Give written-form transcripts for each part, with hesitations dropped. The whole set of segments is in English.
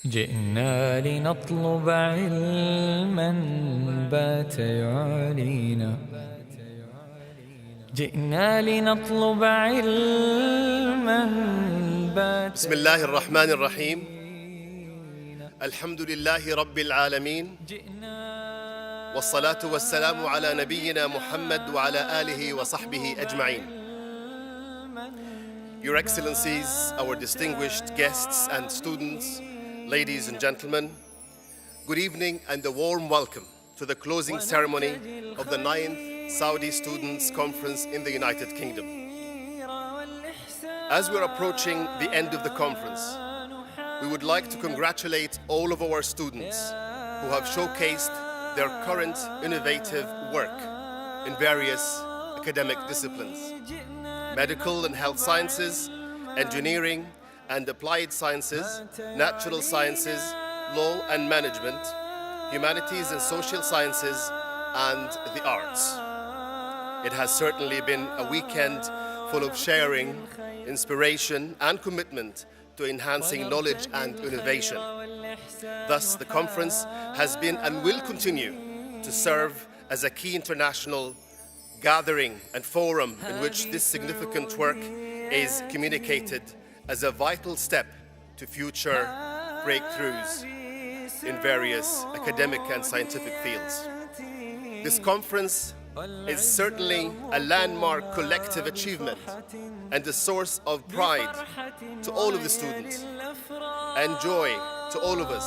جئنا لنطلب علما بات يعالينا جئنا لنطلب علما بات. بسم الله الرحمن الرحيم. الحمد لله رب العالمين، والصلاة والسلام على نبينا محمد وعلى آله وصحبه أجمعين. Your Excellencies, our distinguished guests and students, ladies and gentlemen, good evening and a warm welcome to the closing ceremony of the 9th Saudi Students' Conference in the United Kingdom. As we're approaching the end of the conference, we would like to congratulate all of our students who have showcased their current innovative work in various academic disciplines: medical and health sciences, engineering and applied sciences, natural sciences, law and management, humanities and social sciences, and the arts. It has certainly been a weekend full of sharing, inspiration, and commitment to enhancing knowledge and innovation. Thus, the conference has been and will continue to serve as a key international gathering and forum in which this significant work is communicated as a vital step to future breakthroughs in various academic and scientific fields. This conference is certainly a landmark collective achievement and a source of pride to all of the students and joy to all of us,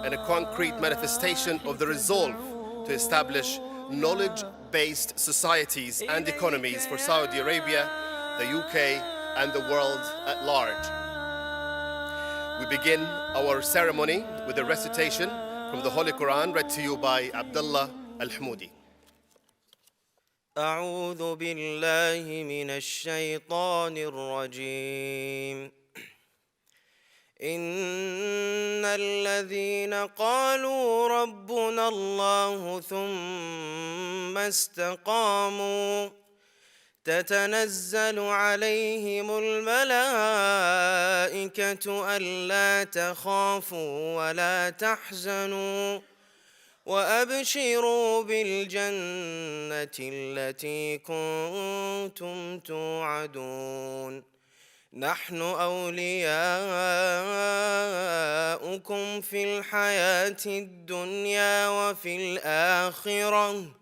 and a concrete manifestation of the resolve to establish knowledge-based societies and economies for Saudi Arabia, the UK, and the world at large. We begin our ceremony with a recitation from the Holy Quran read to you by Abdullah Al-Hmoudi. أعوذ بالله من الشيطان الرجيم. إن الذين قالوا ربنا الله ثم استقاموا تتنزل عليهم الملائكة ألا تخافوا ولا تحزنوا وأبشروا بالجنة التي كنتم توعدون نحن أولياؤكم في الحياة الدنيا وفي الآخرة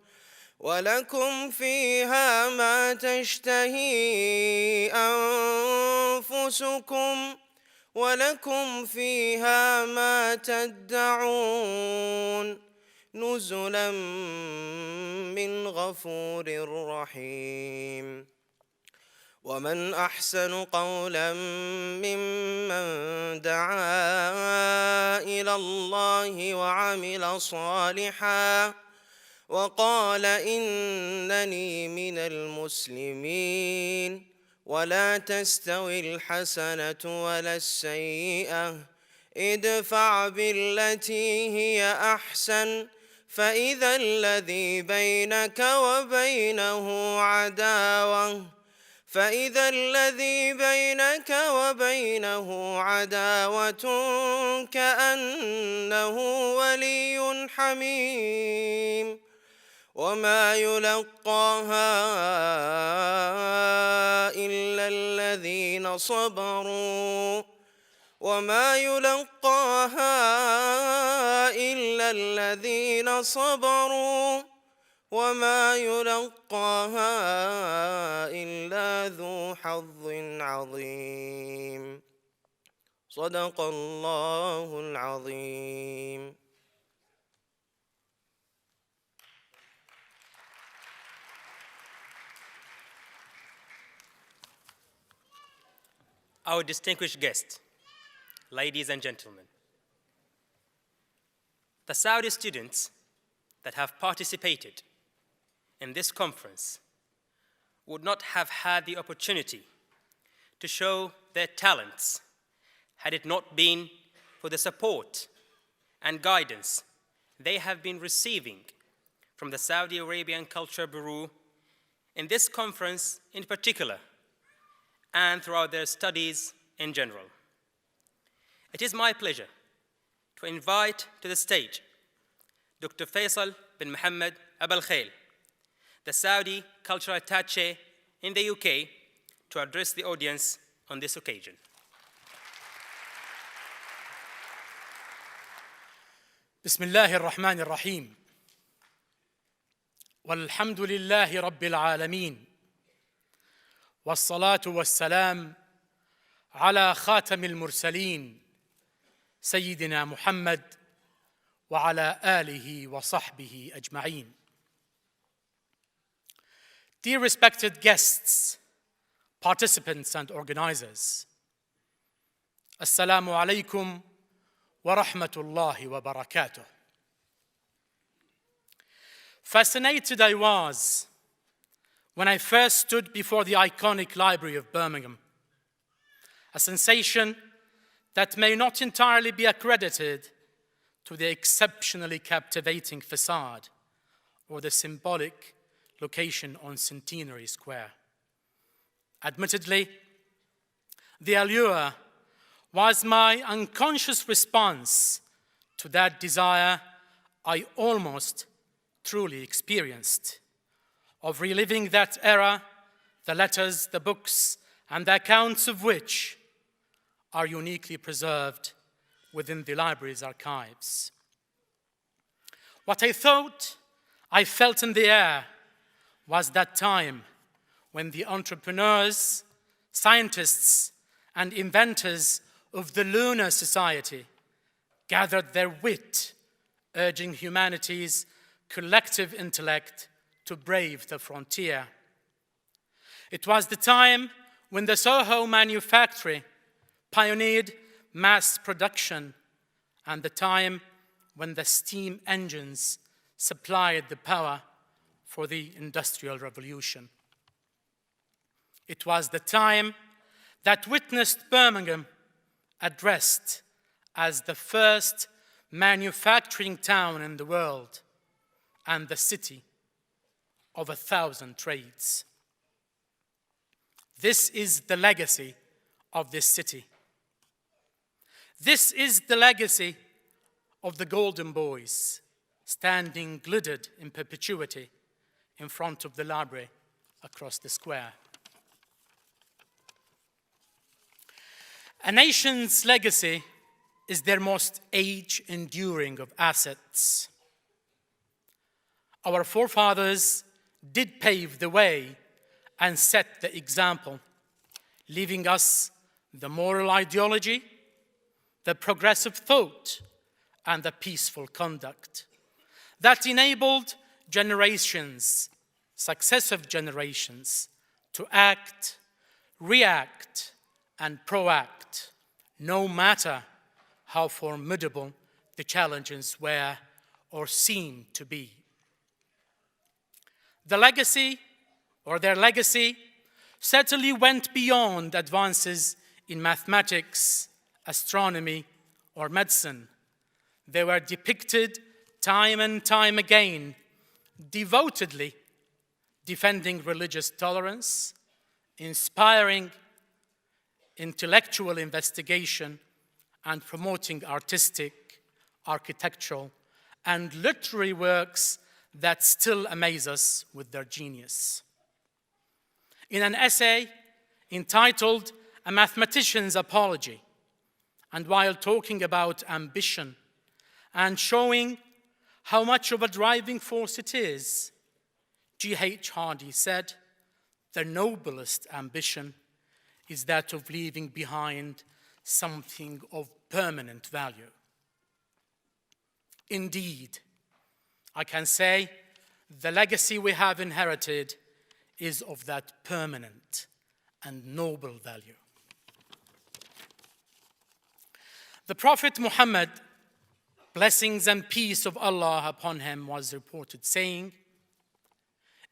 ولكم فيها ما تشتهي أنفسكم ولكم فيها ما تدعون نزلا من غفور رحيم. ومن أحسن قولا ممن دعا إلى الله وعمل صالحا وقال إنني من المسلمين. ولا تستوي الحسنة ولا السيئة ادفع بالتي هي أحسن فإذا الذي بينك وبينه عداوة كأنه ولي حميم. وما يلقاها إلا الذين صبروا وما يلقاها إلا ذو حظ عظيم. صدق الله العظيم. Our distinguished guests, ladies and gentlemen, the Saudi students that have participated in this conference would not have had the opportunity to show their talents had it not been for the support and guidance they have been receiving from the Saudi Arabian Culture Bureau in this conference in particular, and throughout their studies in general. It is my pleasure to invite to the stage Dr. Faisal bin Mohammed Abaalkhail, the Saudi Cultural Attaché in the UK, to address the audience on this occasion. بسم الله الرحمن الرحيم والحمد لله رب العالمين والصلاة والسلام على خاتم المرسلين سيدنا محمد وعلى آله وصحبه أجمعين. Dear respected guests, participants and organizers, Assalamu alaikum wa rahmatullahi wa barakatuh. Fascinated I was when I first stood before the iconic Library of Birmingham, a sensation that may not entirely be accredited to the exceptionally captivating facade or the symbolic location on Centenary Square. Admittedly, the allure was my unconscious response to that desire I almost truly experienced, of reliving that era, the letters, the books, and the accounts of which are uniquely preserved within the library's archives. What I thought I felt in the air was that time when the entrepreneurs, scientists, and inventors of the lunar society gathered their wit, urging humanity's collective intellect to brave the frontier. It was the time when the Soho manufactory pioneered mass production, and the time when the steam engines supplied the power for the Industrial Revolution. It was the time that witnessed Birmingham addressed as the first manufacturing town in the world and the city of 1,000 trades. This is the legacy of this city. This is the legacy of the Golden Boys, standing glittered in perpetuity in front of the library across the square. A nation's legacy is their most age-enduring of assets. Our forefathers did pave the way and set the example, leaving us the moral ideology, the progressive thought, and the peaceful conduct that enabled generations, successive generations, to act, react, and proact, no matter how formidable the challenges were or seemed to be. The legacy, or their legacy, certainly went beyond advances in mathematics, astronomy, or medicine. They were depicted time and time again, devotedly defending religious tolerance, inspiring intellectual investigation, and promoting artistic, architectural, and literary works that still amaze us with their genius. In an essay entitled A Mathematician's Apology, and while talking about ambition and showing how much of a driving force it is, G.H. Hardy said, "The noblest ambition is that of leaving behind something of permanent value." Indeed, I can say the legacy we have inherited is of that permanent and noble value. The Prophet Muhammad, blessings and peace of Allah upon him, was reported saying,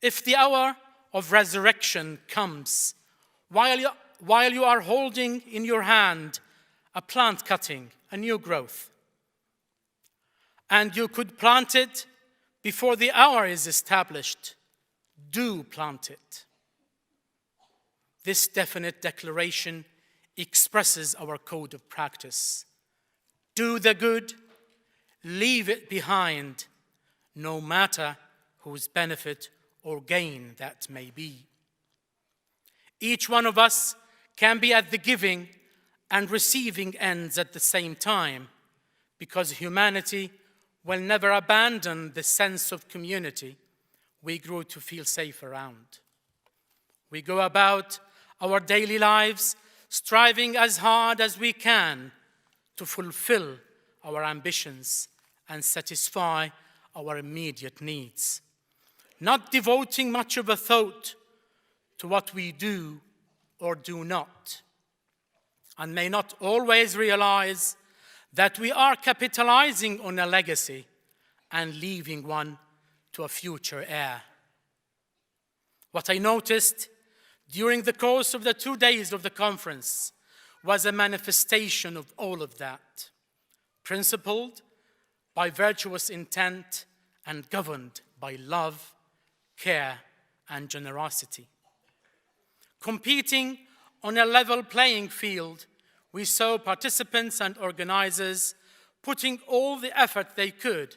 "If the hour of resurrection comes while you are holding in your hand a plant cutting, a new growth, and you could plant it before the hour is established, do plant it." This definite declaration expresses our code of practice. Do the good leave it behind, no matter whose benefit or gain that may be. Each one of us can be at the giving and receiving ends at the same time, because humanity will never abandon the sense of community we grew to feel safe around. We go about our daily lives striving as hard as we can to fulfill our ambitions and satisfy our immediate needs, not devoting much of a thought to what we do or do not, and may not always realize that we are capitalizing on a legacy and leaving one to a future heir. What I noticed during the course of the 2 days of the conference was a manifestation of all of that, principled by virtuous intent and governed by love, care, and generosity. Competing on a level playing field, we saw participants and organizers putting all the effort they could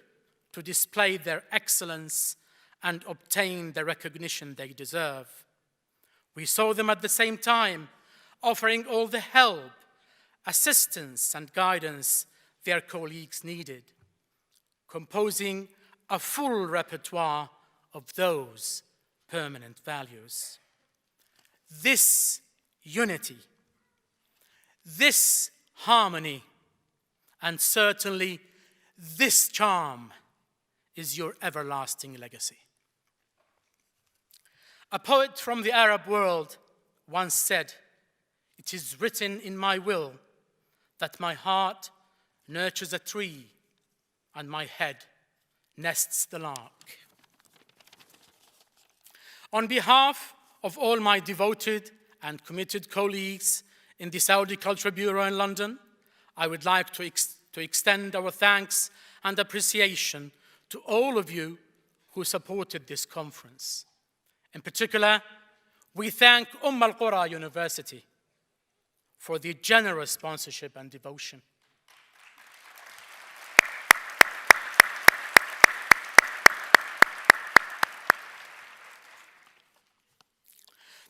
to display their excellence and obtain the recognition they deserve. We saw them at the same time offering all the help, assistance, and guidance their colleagues needed, composing a full repertoire of those permanent values. This unity, this harmony, and certainly this charm is your everlasting legacy. A poet from the Arab world once said, "It is written in my will that my heart nurtures a tree and my head nests the lark." On behalf of all my devoted and committed colleagues in the Saudi Culture Bureau in London, I would like to extend our thanks and appreciation to all of you who supported this conference. In particular, we thank Al-Qura University for the generous sponsorship and devotion.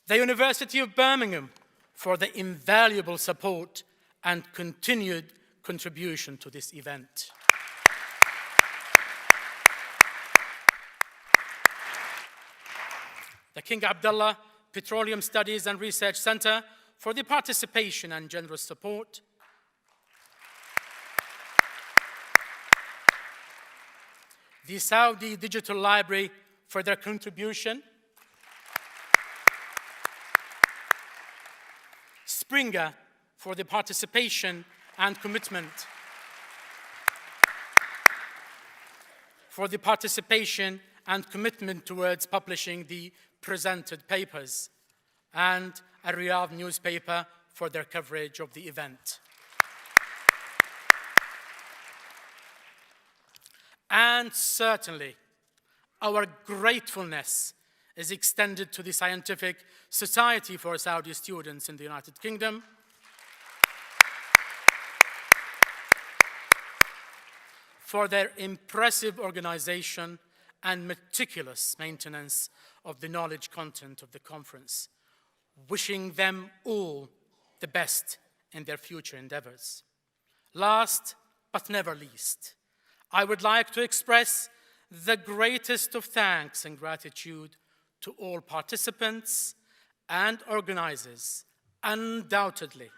The University of Birmingham for the invaluable support and continued contribution to this event. The King Abdullah Petroleum Studies and Research Center for the participation and generous support. The Saudi Digital Library for their contribution. Springer for the participation and commitment. Towards publishing the presented papers, and a Riyadh newspaper for their coverage of the event. And certainly, our gratefulness is extended to the Scientific Society for Saudi Students in the United Kingdom, for their impressive organization and meticulous maintenance of the knowledge content of the conference, wishing them all the best in their future endeavors. Last but never least, I would like to express the greatest of thanks and gratitude to all participants and organizers. Undoubtedly,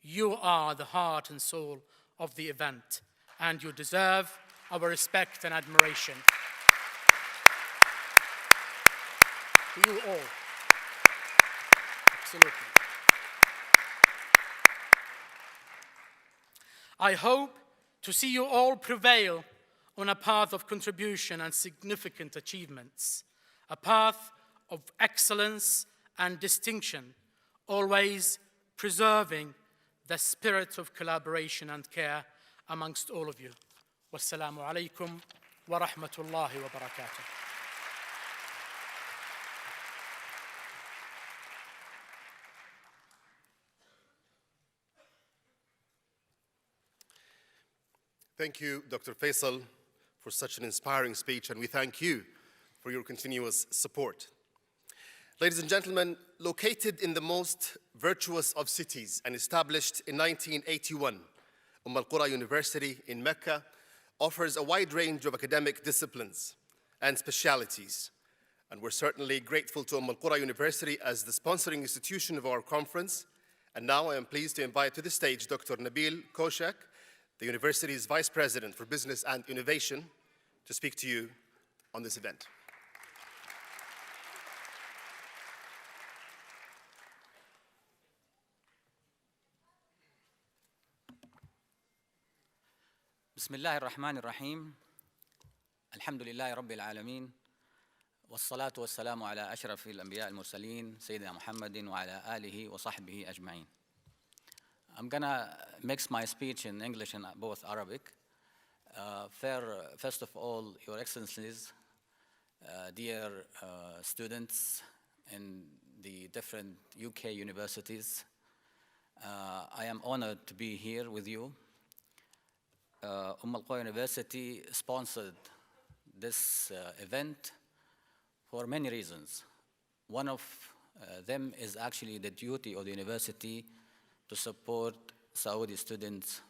you are the heart and soul of the event, and you deserve our respect and admiration. To you all. Absolutely. I hope to see you all prevail on a path of contribution and significant achievements, a path of excellence and distinction, always preserving the spirit of collaboration and care amongst all of you. Wassalamu alaikum wa rahmatullahi wa barakatuh. Thank you, Dr. Faisal, for such an inspiring speech, and we thank you for your continuous support. Ladies and gentlemen, located in the most virtuous of cities and established in 1981, Al-Qura University in Mecca offers a wide range of academic disciplines and specialities. And we're certainly grateful to Al-Qura University as the sponsoring institution of our conference. And now I am pleased to invite to the stage Dr. Nabeel Koshak, the university's Vice President for Business and Innovation, to speak to you on this event. بسم الله الرحمن الرحيم الحمد لله رب العالمين والصلاة والسلام على أشرف الأنبياء المرسلين سيدنا محمد وعلى آله وصحبه أجمعين. I'm gonna mix my speech in English and both Arabic. First of all, Your Excellencies, dear students in the different UK universities, I am honored to be here with you. Al-Qura University sponsored this event for many reasons. One of them is actually the duty of the university to support Saudi students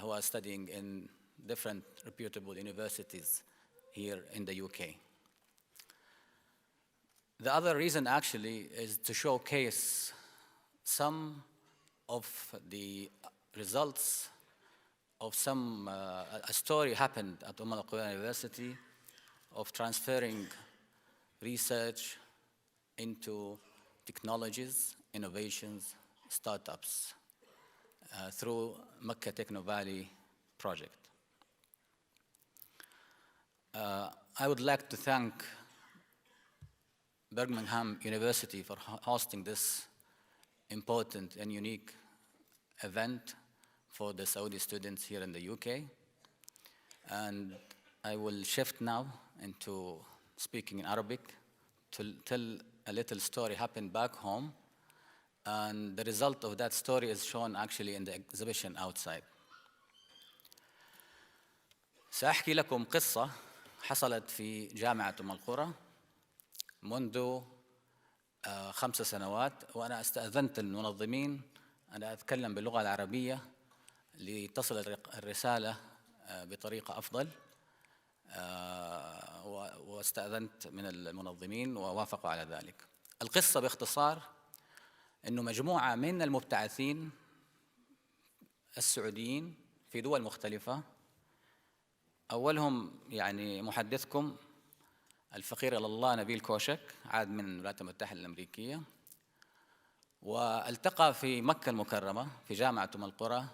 who are studying in different reputable universities here in the UK. The other reason actually is to showcase some of the results of a story happened at Al-Qura University of transferring research into technologies, innovations, startups through Mecca Techno Valley project. I would like to thank Birmingham University for hosting this important and unique event for the Saudi students here in the UK. And I will shift now into speaking in Arabic to tell a little story happened back home. And the result of that story is shown actually in the exhibition outside. سأحكي لكم قصة حصلت في جامعة القرى منذ 5 سنوات، وأنا استأذنت المنظمين أن أتكلم باللغة العربية لتصل الرسالة بطريقة أفضل، واستأذنت من المنظمين ووافقوا على ذلك. القصة باختصار إنه مجموعة من المبتعثين السعوديين في دول مختلفة، أولهم يعني محدثكم الفقير إلى الله نبيل كوشك، عاد من الولايات المتحدة الأمريكية، والتقى في مكة المكرمة في جامعة القرى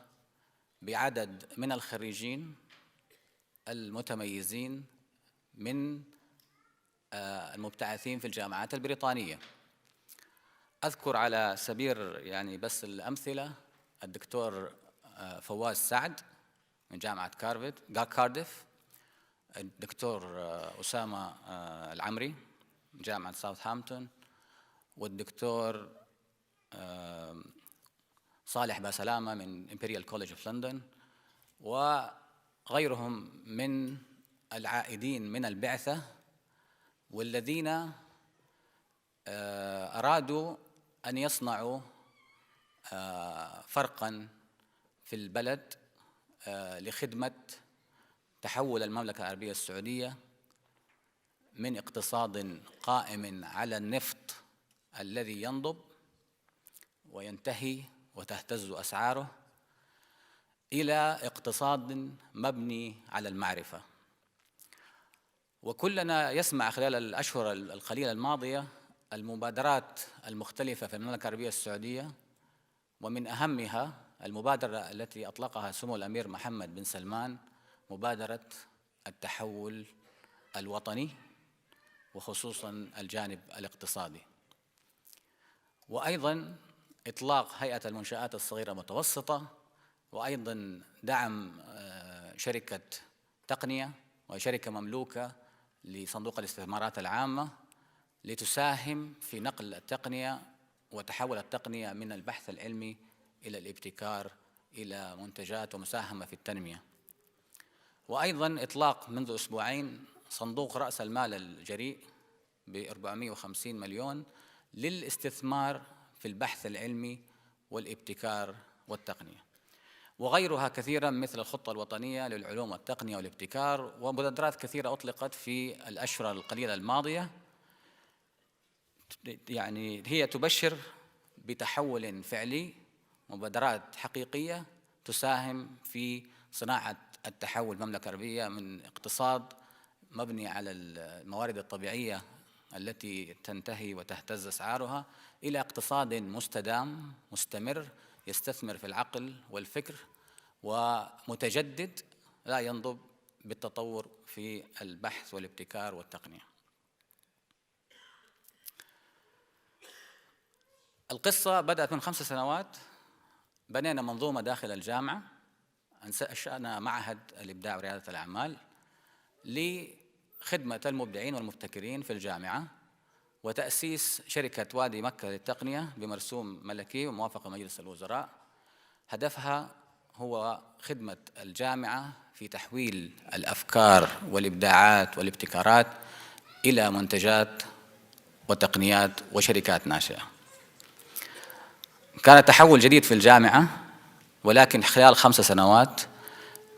بعدد من الخريجين المتميزين من المبتعثين في الجامعات البريطانية. أذكر على سبيل يعني بس الأمثلة الدكتور فواز سعد من جامعة كارديف، الدكتور أسامة العمري من جامعة ساوثهامبتون، والدكتور صالح باسلامة من إمبريال كوليدج اوف لندن، وغيرهم من العائدين من البعثة والذين أرادوا أن يصنعوا فرقاً في البلد لخدمة تحول المملكة العربية السعودية من اقتصاد قائم على النفط الذي ينضب وينتهي وتهتز أسعاره إلى اقتصاد مبني على المعرفة. وكلنا يسمع خلال الأشهر القليلة الماضية المبادرات المختلفة في المملكة العربية السعودية، ومن أهمها المبادرة التي أطلقها سمو الأمير محمد بن سلمان، مبادرة التحول الوطني وخصوصاً الجانب الاقتصادي، وأيضاً إطلاق هيئة المنشآت الصغيرة المتوسطة، وأيضاً دعم شركة تقنية وشركة مملوكة لصندوق الاستثمارات العامة لتساهم في نقل التقنية وتحول التقنية من البحث العلمي إلى الابتكار إلى منتجات ومساهمة في التنمية. وأيضا إطلاق منذ أسبوعين صندوق رأس المال الجريء ب450 مليون للاستثمار في البحث العلمي والابتكار والتقنية، وغيرها كثيرا مثل الخطة الوطنية للعلوم والتقنية والابتكار، ومبادرات كثيرة أطلقت في الأشهر القليلة الماضية. يعني هي تبشر بتحول فعلي، مبادرات حقيقية تساهم في صناعة التحول المملكة العربية من اقتصاد مبني على الموارد الطبيعية التي تنتهي وتهتز أسعارها إلى اقتصاد مستدام مستمر يستثمر في العقل والفكر ومتجدد لا ينضب بالتطور في البحث والابتكار والتقنية. القصة بدأت من 5 سنوات. بنينا منظومة داخل الجامعة، أنشأنا معهد الإبداع وريادة الأعمال لخدمة المبدعين والمبتكرين في الجامعة، وتأسيس شركة وادي مكة للتقنية بمرسوم ملكي وموافقة مجلس الوزراء. هدفها هو خدمة الجامعة في تحويل الأفكار والإبداعات والابتكارات إلى منتجات وتقنيات وشركات ناشئة. كان تحول جديد في الجامعة، ولكن خلال 5 سنوات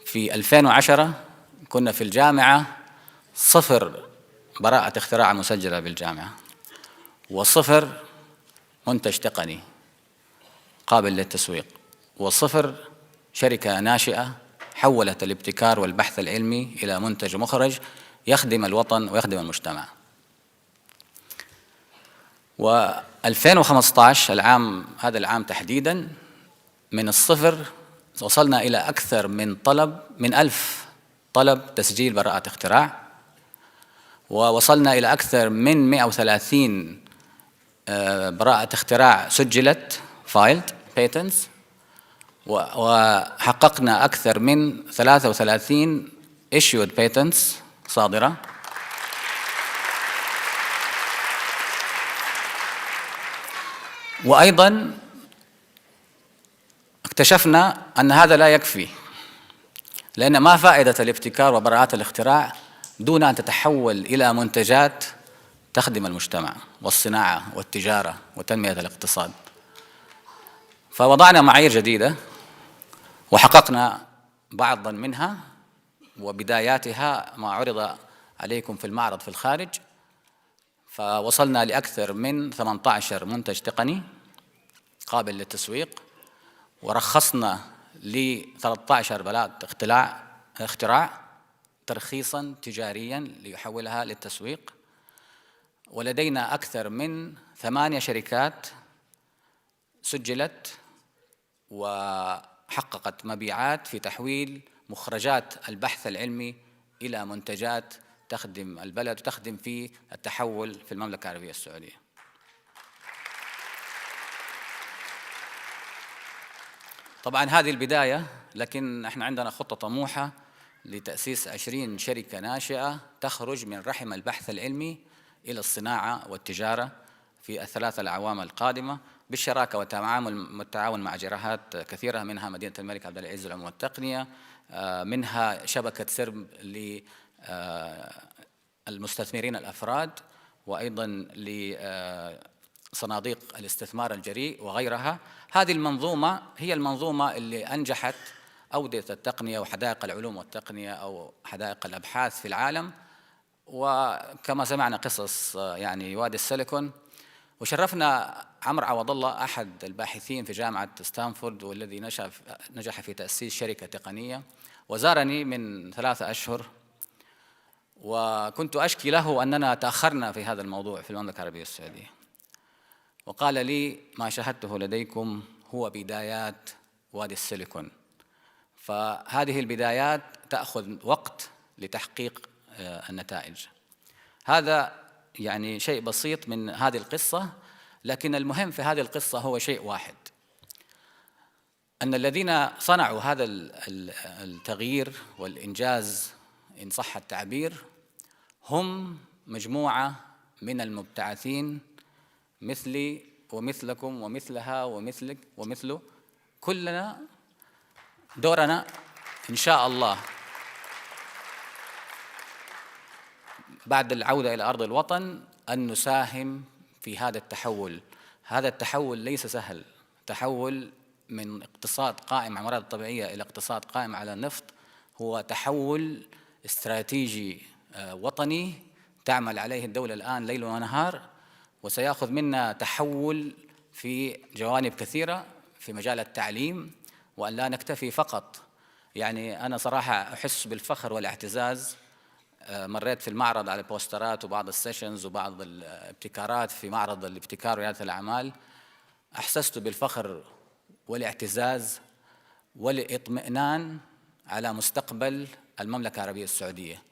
في 2010 كنا في الجامعة 0 براءة اختراع مسجلة بالجامعة، و0 منتج تقني قابل للتسويق، و0 شركة ناشئة حولت الابتكار والبحث العلمي إلى منتج مخرج يخدم الوطن ويخدم المجتمع. و2015 هذا العام تحديداً من 0 وصلنا إلى أكثر من 1000 طلب تسجيل براءة اختراع، ووصلنا إلى أكثر من 130 براءة اختراع سجلت filed patents، وحققنا أكثر من 33 issued patents صادرة. وأيضاً اكتشفنا أن هذا لا يكفي، لأن ما فائدة الابتكار وبراءات الاختراع دون أن تتحول إلى منتجات تخدم المجتمع والصناعة والتجارة وتنمية الاقتصاد. فوضعنا معايير جديدة وحققنا بعضاً منها، وبداياتها ما عرض عليكم في المعرض في الخارج. فوصلنا لأكثر من 18 منتج تقني قابل للتسويق، ورخصنا ل13 براءة اختراع ترخيصاً تجارياً ليحولها للتسويق. ولدينا أكثر من 8 شركات سجلت وحققت مبيعات في تحويل مخرجات البحث العلمي إلى منتجات تخدم البلد وتخدم في التحول في المملكة العربية السعودية. طبعاً هذه البداية، لكن احنا عندنا خطة طموحة لتأسيس 20 شركة ناشئة تخرج من رحم البحث العلمي إلى الصناعة والتجارة في ال3 الأعوام القادمة، بالشراكة والتعاون مع جهات كثيرة، منها مدينة الملك عبد العزيز للعلوم والتقنية، منها شبكة سرب للمستثمرين الأفراد، وأيضاً لصناديق الاستثمار الجريء وغيرها. هذه المنظومة هي المنظومة اللي أنجحت أودية التقنية وحدائق العلوم والتقنية أو حدائق الأبحاث في العالم. وكما سمعنا قصص يعني وادي السيليكون، وشرفنا عمرو عوض الله أحد الباحثين في جامعة ستانفورد والذي نجح في تأسيس شركة تقنية، وزارني من 3 أشهر، وكنت أشكي له أننا تأخرنا في هذا الموضوع في المملكة العربية السعودية، وقال لي ما شاهدته لديكم هو بدايات وادي السيليكون، فهذه البدايات تأخذ وقت لتحقيق النتائج. هذا يعني شيء بسيط من هذه القصة، لكن المهم في هذه القصة هو شيء واحد، أن الذين صنعوا هذا التغيير والإنجاز إن صح التعبير هم مجموعة من المبتعثين مثلي ومثلكم ومثلها ومثلك ومثله. كلنا دورنا إن شاء الله بعد العودة إلى أرض الوطن أن نساهم في هذا التحول. هذا التحول ليس سهل، تحول من اقتصاد قائم على الموارد الطبيعية إلى اقتصاد قائم على النفط هو تحول استراتيجي وطني تعمل عليه الدولة الآن ليل ونهار، وسيأخذ منا تحول في جوانب كثيرة في مجال التعليم، وأن لا نكتفي فقط. يعني أنا صراحة أحس بالفخر والاعتزاز، مريت في المعرض على بوسترات وبعض السيشنز وبعض الابتكارات في معرض الابتكار وريادة الأعمال، أحسست بالفخر والاعتزاز والاطمئنان على مستقبل المملكة العربية السعودية،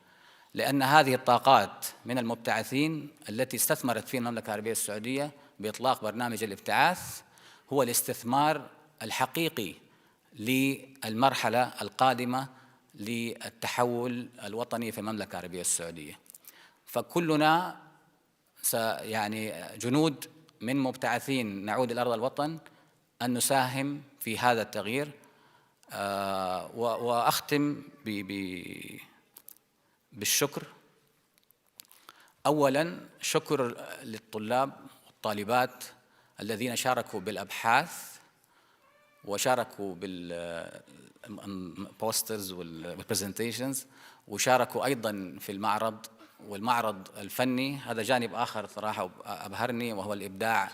لأن هذه الطاقات من المبتعثين التي استثمرت فيها المملكة العربية السعودية بإطلاق برنامج الابتعاث هو الاستثمار الحقيقي للمرحلة القادمة للتحول الوطني في المملكة العربية السعودية. فكلنا يعني جنود من مبتعثين نعود إلى أرض الوطن أن نساهم في هذا التغيير. وأختم بالشكر. أولاً شكر للطلاب والطالبات الذين شاركوا بالأبحاث وشاركوا بالبوسترز والبرزنتيشنز وشاركوا أيضاً في المعرض والمعرض الفني. هذا جانب آخر صراحة أبهرني، وهو الإبداع،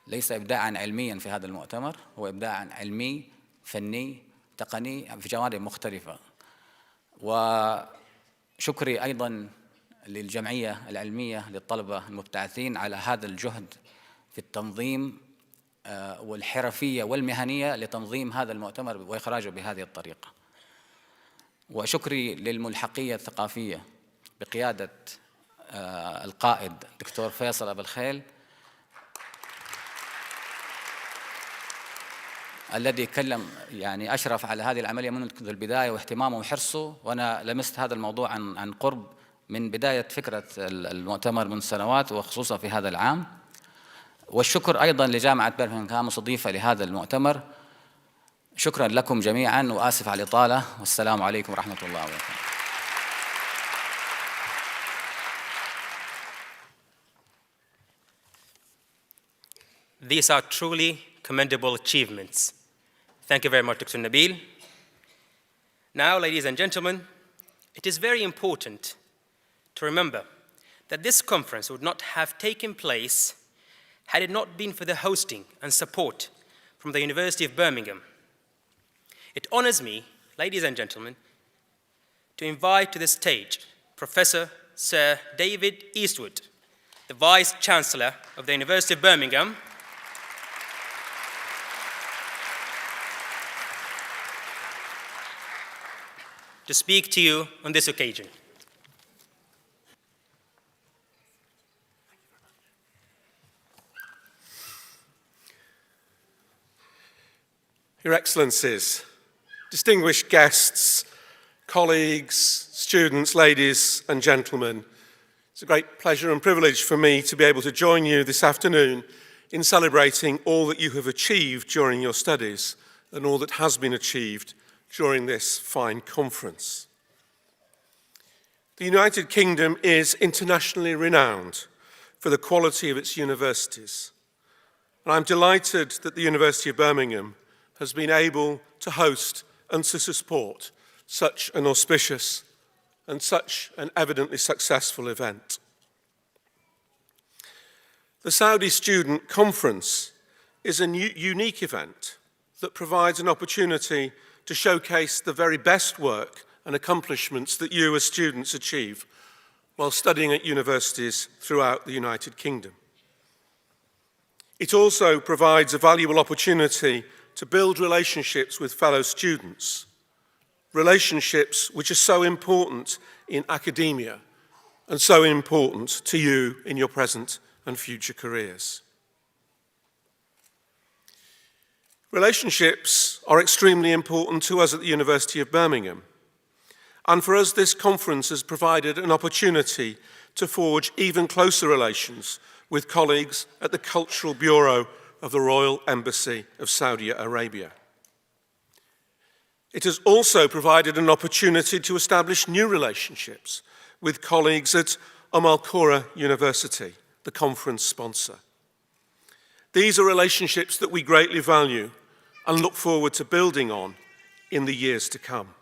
ليس إبداعاً علمياً في هذا المؤتمر، هو إبداعاً علمي فني تقني في جوانب مختلفة. وشكري أيضاً للجمعية العلمية للطلبة المبتعثين على هذا الجهد في التنظيم والحرفية والمهنية لتنظيم هذا المؤتمر وإخراجه بهذه الطريقة. وشكري للملحقية الثقافية بقيادة القائد دكتور فيصل أبالخيل الذي يعني أشرف على هذه العملية منذ البداية، واهتمامه وحرصه، وأنا لمست هذا الموضوع عن قرب من بداية فكرة المؤتمر من سنوات وخصوصا في هذا العام. والشكر أيضا لجامعة برمنغهام مستضيفة لهذا المؤتمر. شكرا لكم جميعا وآسف على الإطالة، والسلام عليكم ورحمة الله وبركاته. These are truly commendable achievements. Thank you very much, Dr. Nabeel. Now, ladies and gentlemen, it is very important to remember that this conference would not have taken place had it not been for the hosting and support from the University of Birmingham. It honors me, ladies and gentlemen, to invite to the stage Professor Sir David Eastwood, the Vice-Chancellor of the University of Birmingham, to speak to you on this occasion. Your Excellencies, distinguished guests, colleagues, students, ladies and gentlemen, it's a great pleasure and privilege for me to be able to join you this afternoon in celebrating all that you have achieved during your studies and all that has been achieved during this fine conference. The United Kingdom is internationally renowned for the quality of its universities, and I'm delighted that the University of Birmingham has been able to host and to support such an auspicious and such an evidently successful event. The Saudi Student Conference is a unique event that provides an opportunity to showcase the very best work and accomplishments that you as students achieve while studying at universities throughout the United Kingdom. It also provides a valuable opportunity to build relationships with fellow students, relationships which are so important in academia and so important to you in your present and future careers. Relationships are extremely important to us at the University of Birmingham, and for us this conference has provided an opportunity to forge even closer relations with colleagues at the Cultural Bureau of the Royal Embassy of Saudi Arabia. It has also provided an opportunity to establish new relationships with colleagues at Al-Qura University, the conference sponsor. These are relationships that we greatly value and look forward to building on in the years to come.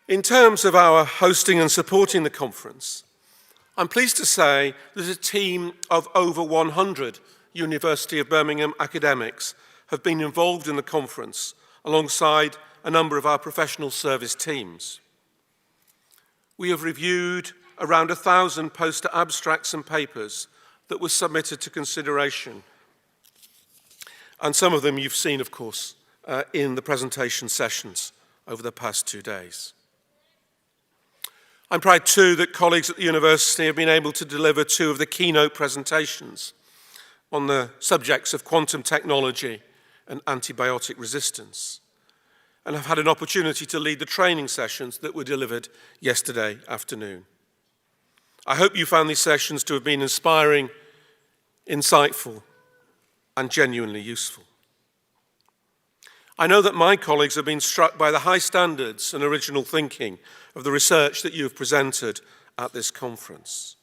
In terms of our hosting and supporting the conference, I'm pleased to say that a team of over 100 University of Birmingham academics have been involved in the conference alongside a number of our professional service teams. We have reviewed around 1,000 poster abstracts and papers that were submitted to consideration. And some of them you've seen, of course, in the presentation sessions over the past 2 days. I'm proud too that colleagues at the university have been able to deliver 2 of the keynote presentations on the subjects of quantum technology and antibiotic resistance, and have had an opportunity to lead the training sessions that were delivered yesterday afternoon. I hope you found these sessions to have been inspiring, insightful, and genuinely useful. I know that my colleagues have been struck by the high standards and original thinking of the research that you have presented at this conference.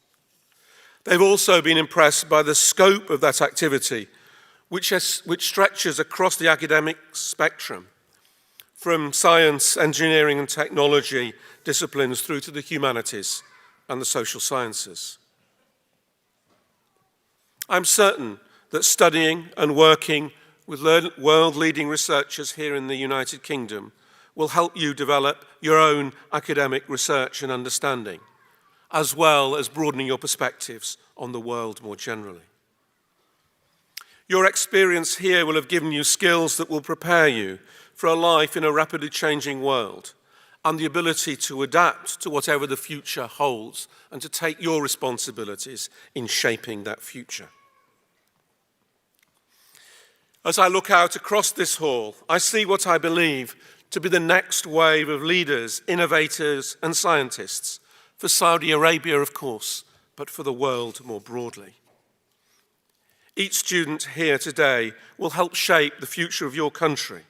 They've also been impressed by the scope of that activity, which stretches across the academic spectrum, from science, engineering, and technology disciplines through to the humanities and the social sciences. I'm certain that studying and working with world-leading researchers here in the United Kingdom will help you develop your own academic research and understanding, as well as broadening your perspectives on the world more generally. Your experience here will have given you skills that will prepare you for a life in a rapidly changing world and the ability to adapt to whatever the future holds and to take your responsibilities in shaping that future. As I look out across this hall, I see what I believe to be the next wave of leaders, innovators, and scientists for Saudi Arabia, of course, but for the world more broadly. Each student here today will help shape the future of your country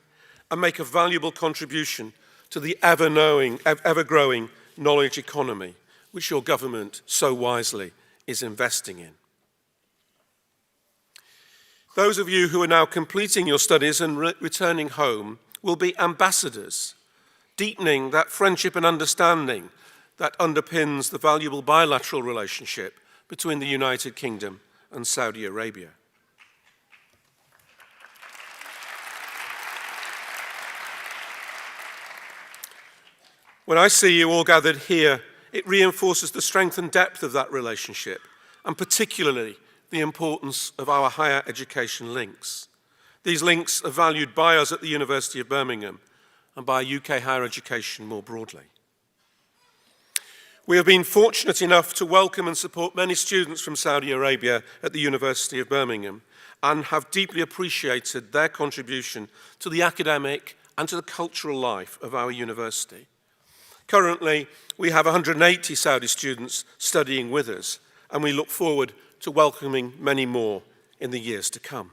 and make a valuable contribution to the ever-growing knowledge economy, which your government so wisely is investing in. Those of you who are now completing your studies and returning home will be ambassadors, deepening that friendship and understanding that underpins the valuable bilateral relationship between the United Kingdom and Saudi Arabia. When I see you all gathered here, it reinforces the strength and depth of that relationship, and particularly the importance of our higher education links. These links are valued by us at the University of Birmingham and by UK higher education more broadly. We have been fortunate enough to welcome and support many students from Saudi Arabia at the University of Birmingham and have deeply appreciated their contribution to the academic and to the cultural life of our university. Currently, we have 180 Saudi students studying with us, and we look forward to welcoming many more in the years to come.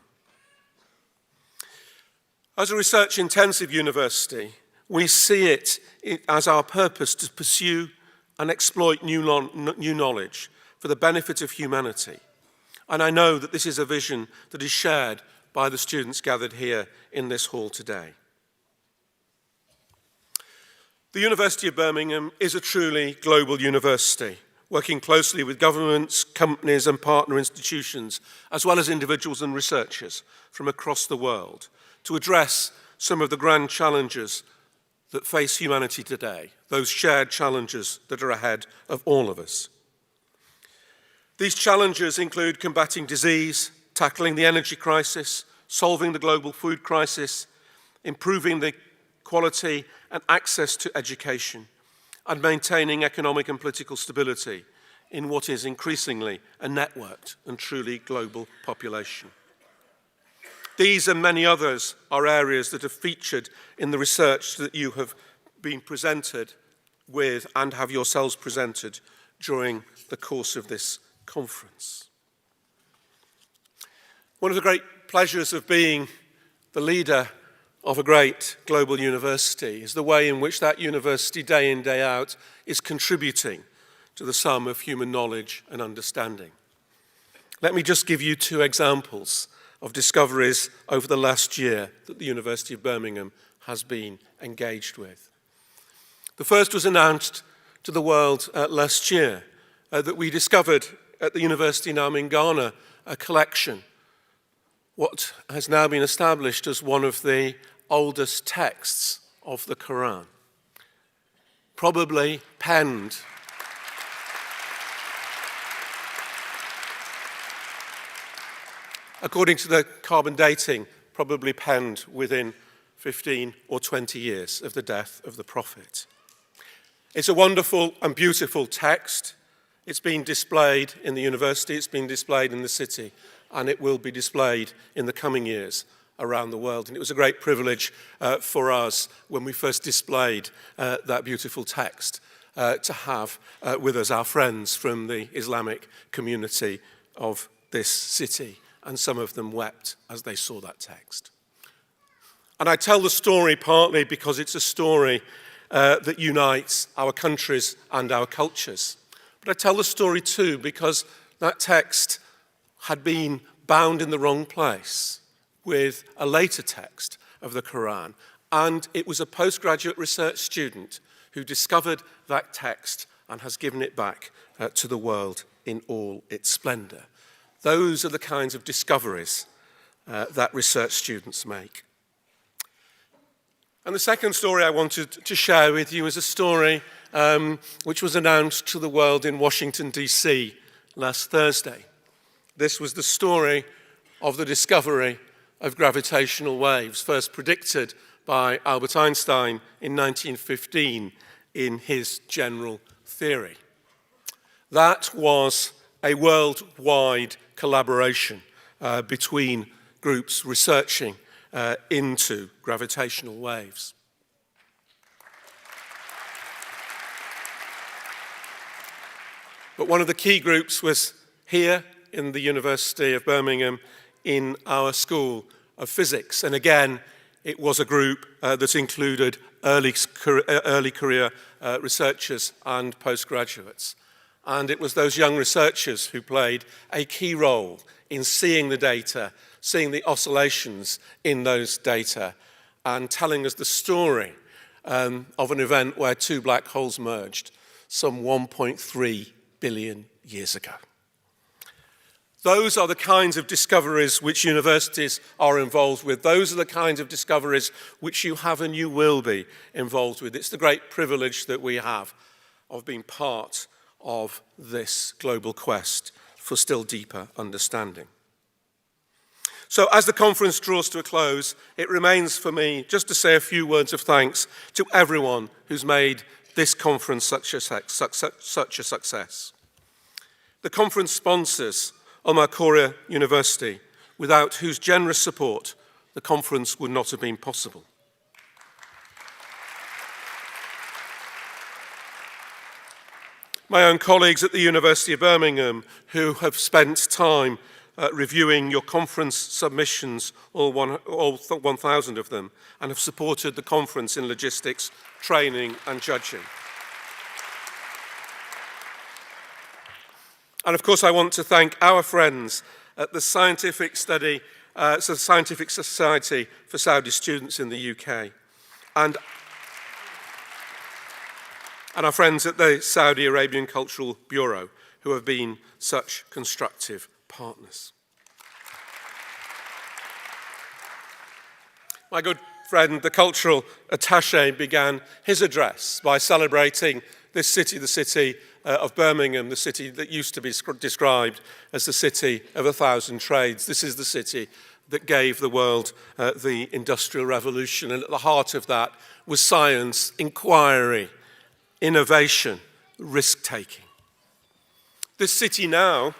As a research-intensive university, we see it as our purpose to pursue and exploit new knowledge for the benefit of humanity. And I know that this is a vision that is shared by the students gathered here in this hall today. The University of Birmingham is a truly global university, working closely with governments, companies and partner institutions, as well as individuals and researchers from across the world, to address some of the grand challenges that face humanity today, those shared challenges that are ahead of all of us. These challenges include combating disease, tackling the energy crisis, solving the global food crisis, improving the quality and access to education, and maintaining economic and political stability in what is increasingly a networked and truly global population. These and many others are areas that have featured in the research that you have been presented with and have yourselves presented during the course of this conference. One of the great pleasures of being the leader of a great global university is the way in which that university, day in, day out, is contributing to the sum of human knowledge and understanding. Let me just give you two examples of discoveries over the last year that the University of Birmingham has been engaged with. The first was announced to the world last year, that we discovered at the University now in Ghana a collection, what has now been established as one of the oldest texts of the Quran, probably penned according to the carbon dating, probably penned within 15 or 20 years of the death of the Prophet. It's a wonderful and beautiful text. It's been displayed in the university, it's been displayed in the city, and it will be displayed in the coming years around the world. And it was a great privilege for us when we first displayed that beautiful text to have with us our friends from the Islamic community of this city. And some of them wept as they saw that text. And I tell the story partly because it's a story that unites our countries and our cultures. But I tell the story too because that text had been bound in the wrong place with a later text of the Quran. And it was a postgraduate research student who discovered that text and has given it back to the world in all its splendor. Those are the kinds of discoveries that research students make. And the second story I wanted to share with you is a story which was announced to the world in Washington, D.C. last Thursday. This was the story of the discovery of gravitational waves, first predicted by Albert Einstein in 1915 in his general theory. That was a worldwide collaboration between groups researching into gravitational waves. But one of the key groups was here in the University of Birmingham in our School of Physics. And again, it was a group that included early career researchers and postgraduates. And it was those young researchers who played a key role in seeing the data, seeing the oscillations in those data, and telling us the story of an event where two black holes merged some 1.3 billion years ago. Those are the kinds of discoveries which universities are involved with. Those are the kinds of discoveries which you have and you will be involved with. It's the great privilege that we have of being part of this global quest for still deeper understanding. So as the conference draws to a close, it remains for me just to say a few words of thanks to everyone who's made this conference such a success. The conference sponsors Al-Qura University, without whose generous support the conference would not have been possible. My own colleagues at the University of Birmingham, who have spent time reviewing your conference submissions, all 1,000 of them, and have supported the conference in logistics, training and judging. And of course, I want to thank our friends at the Scientific Society for Saudi Students in the UK, and our friends at the Saudi Arabian Cultural Bureau, who have been such constructive partners. My good friend, the cultural attaché, began his address by celebrating this city, the city of Birmingham, the city that used to be described as the city of 1,000 trades. This is the city that gave the world the Industrial Revolution, and at the heart of that was science, inquiry, innovation, risk-taking. This city now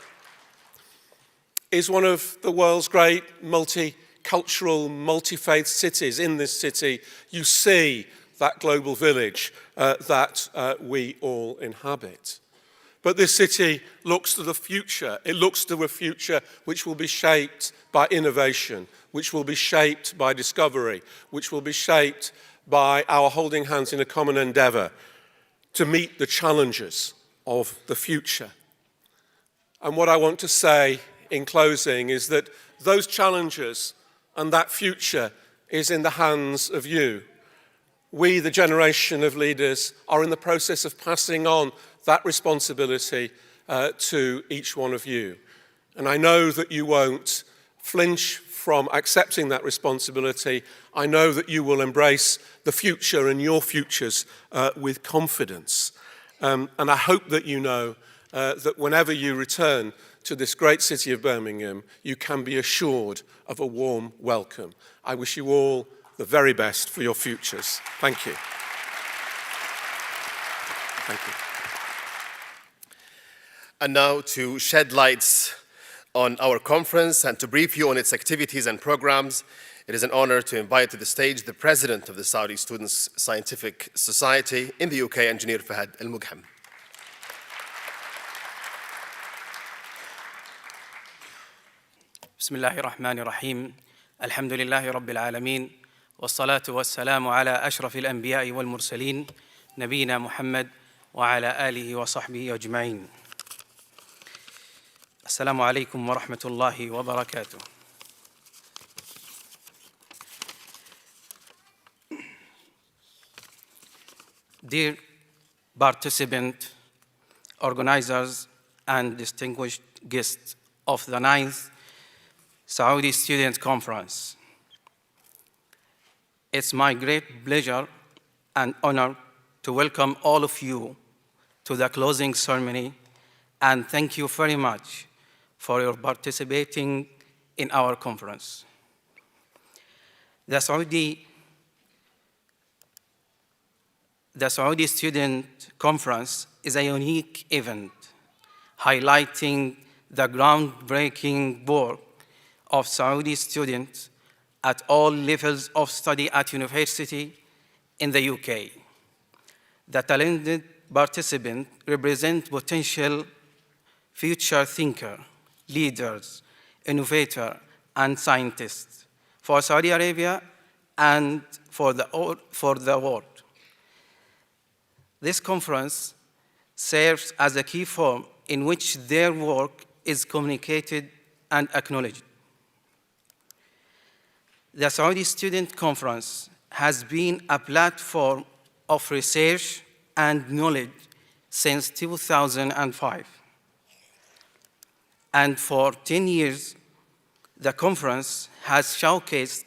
is one of the world's great multicultural, multi-faith cities. In this city, you see that global village that we all inhabit. But this city looks to the future. It looks to a future which will be shaped by innovation, which will be shaped by discovery, which will be shaped by our holding hands in a common endeavour to meet the challenges of the future. And what I want to say in closing is that those challenges and that future is in the hands of you. We, the generation of leaders, are in the process of passing on that responsibility to each one of you. And I know that you won't flinch from accepting that responsibility. I know that you will embrace the future and your futures with confidence. And I hope that you know that whenever you return to this great city of Birmingham, you can be assured of a warm welcome. I wish you all the very best for your futures. Thank you. Thank you. And now to shed lights on our conference and to brief you on its activities and programs, it is an honor to invite to the stage the President of the Saudi Students' Scientific Society in the UK, Engineer Fahad Al-Moqhim. بسم الله الرحمن الرحيم الحمد لله رب العالمين والصلاة والسلام على أشرف الأنبياء والمرسلين نبينا محمد وعلى آله وصحبه أجمعين. السلام عليكم ورحمة الله وبركاته. Dear participants, organizers, and distinguished guests of the 9th Saudi Student Conference, it's my great pleasure and honor to welcome all of you to the closing ceremony, and thank you very much for your participating in our conference. The Saudi Student Conference is a unique event highlighting the groundbreaking work of Saudi students at all levels of study at university in the UK. The talented participants represent potential future thinkers, leaders, innovators, and scientists for Saudi Arabia and for the world. This conference serves as a key forum in which their work is communicated and acknowledged. The Saudi Student Conference has been a platform of research and knowledge since 2005. And for 10 years, the conference has showcased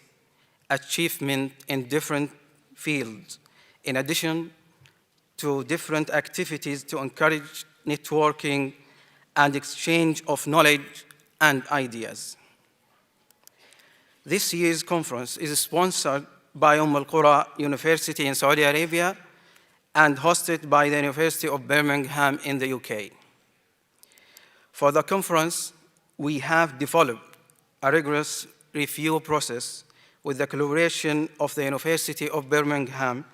achievement in different fields, in addition to different activities to encourage networking and exchange of knowledge and ideas. This year's conference is sponsored by Al-Qura University in Saudi Arabia and hosted by the University of Birmingham in the UK. For the conference, we have developed a rigorous review process with the collaboration of the University of Birmingham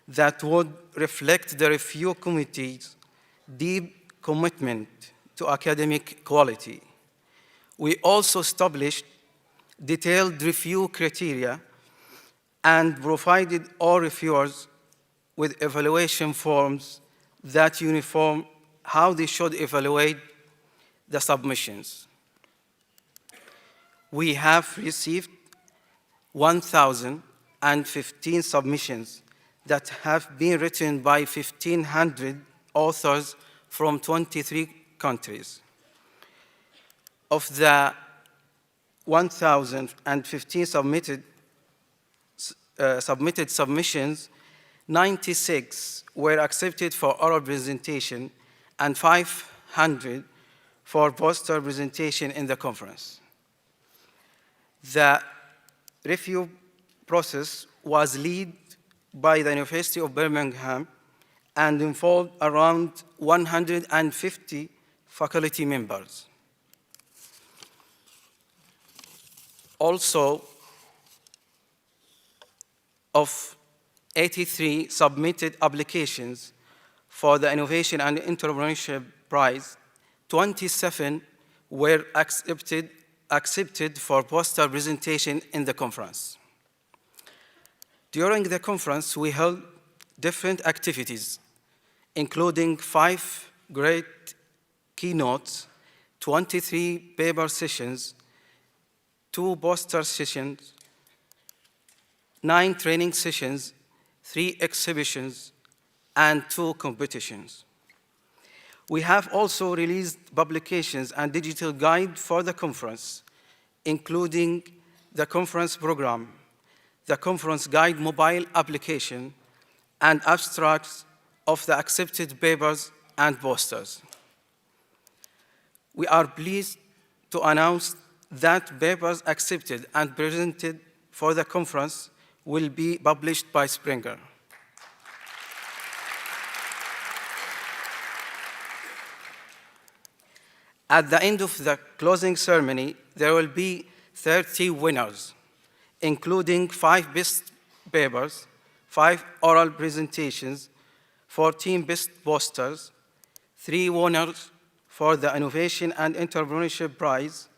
that would reflect the review committee's deep commitment to academic quality. We also established detailed review criteria and provided all reviewers with evaluation forms that uniform how they should evaluate the submissions. We have received 1,015 submissions that have been written by 1,500 authors from 23 countries. Of the 1,015 submitted submissions, 96 were accepted for oral presentation and 500 for poster presentation in the conference. The review process was led by the University of Birmingham and involved around 150 faculty members. Also, of 83 submitted applications for the Innovation and Entrepreneurship Prize, 27 were accepted for poster presentation in the conference. During the conference, we held different activities, including 5 great keynotes, 23 paper sessions, 2 poster sessions, 9 training sessions, 3 exhibitions, and 2 competitions. We have also released publications and digital guide for the conference, including the conference program, the conference guide mobile application, and abstracts of the accepted papers and posters. We are pleased to announce that papers accepted and presented for the conference will be published by Springer. At the end of the closing ceremony, there will be 30 winners, including 5 best papers, 5 oral presentations, 14 best posters, 3 winners for the Innovation and Entrepreneurship Prize,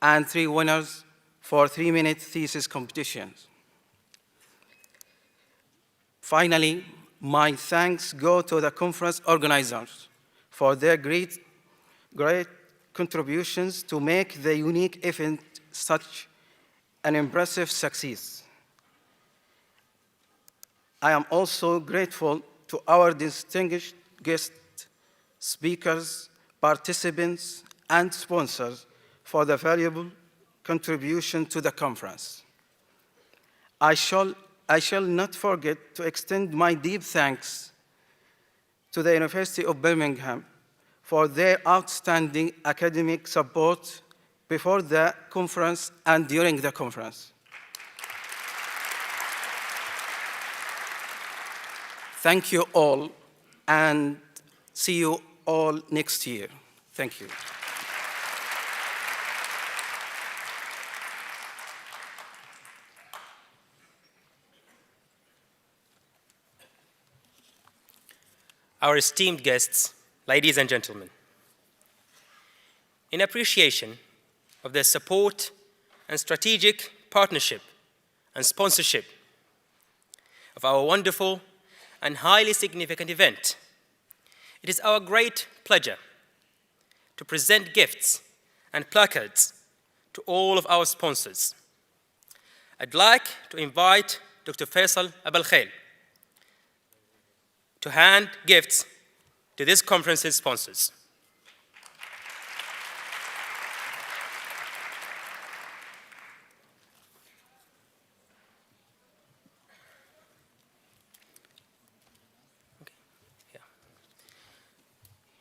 and 3 winners for 3-minute thesis competitions. Finally, my thanks go to the conference organizers for their great contributions to make the unique event such an impressive success. I am also grateful to our distinguished guest speakers, participants, and sponsors for the valuable contribution to the conference. I shall not forget to extend my deep thanks to the University of Birmingham for their outstanding academic support before the conference and during the conference. Thank you all, and see you all next year. Thank you. Our esteemed guests, ladies and gentlemen, in appreciation of their support and strategic partnership and sponsorship of our wonderful and highly significant event, it is our great pleasure to present gifts and placards to all of our sponsors. I'd like to invite Dr. Faisal Abaalkhail to hand gifts to this conference's sponsors.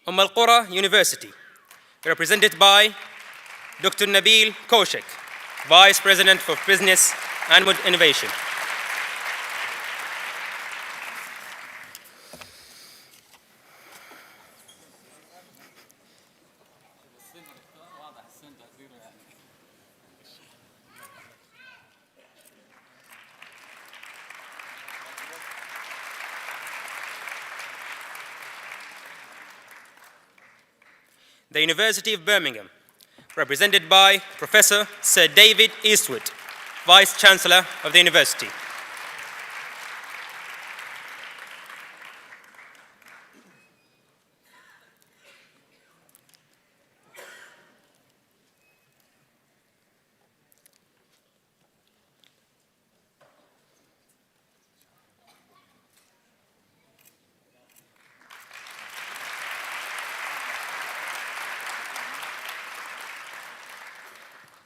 Al-Qura University, represented by Dr. Nabeel Koshak, Vice President for Business and Innovation. The University of Birmingham, represented by Professor Sir David Eastwood, Vice-Chancellor of the University.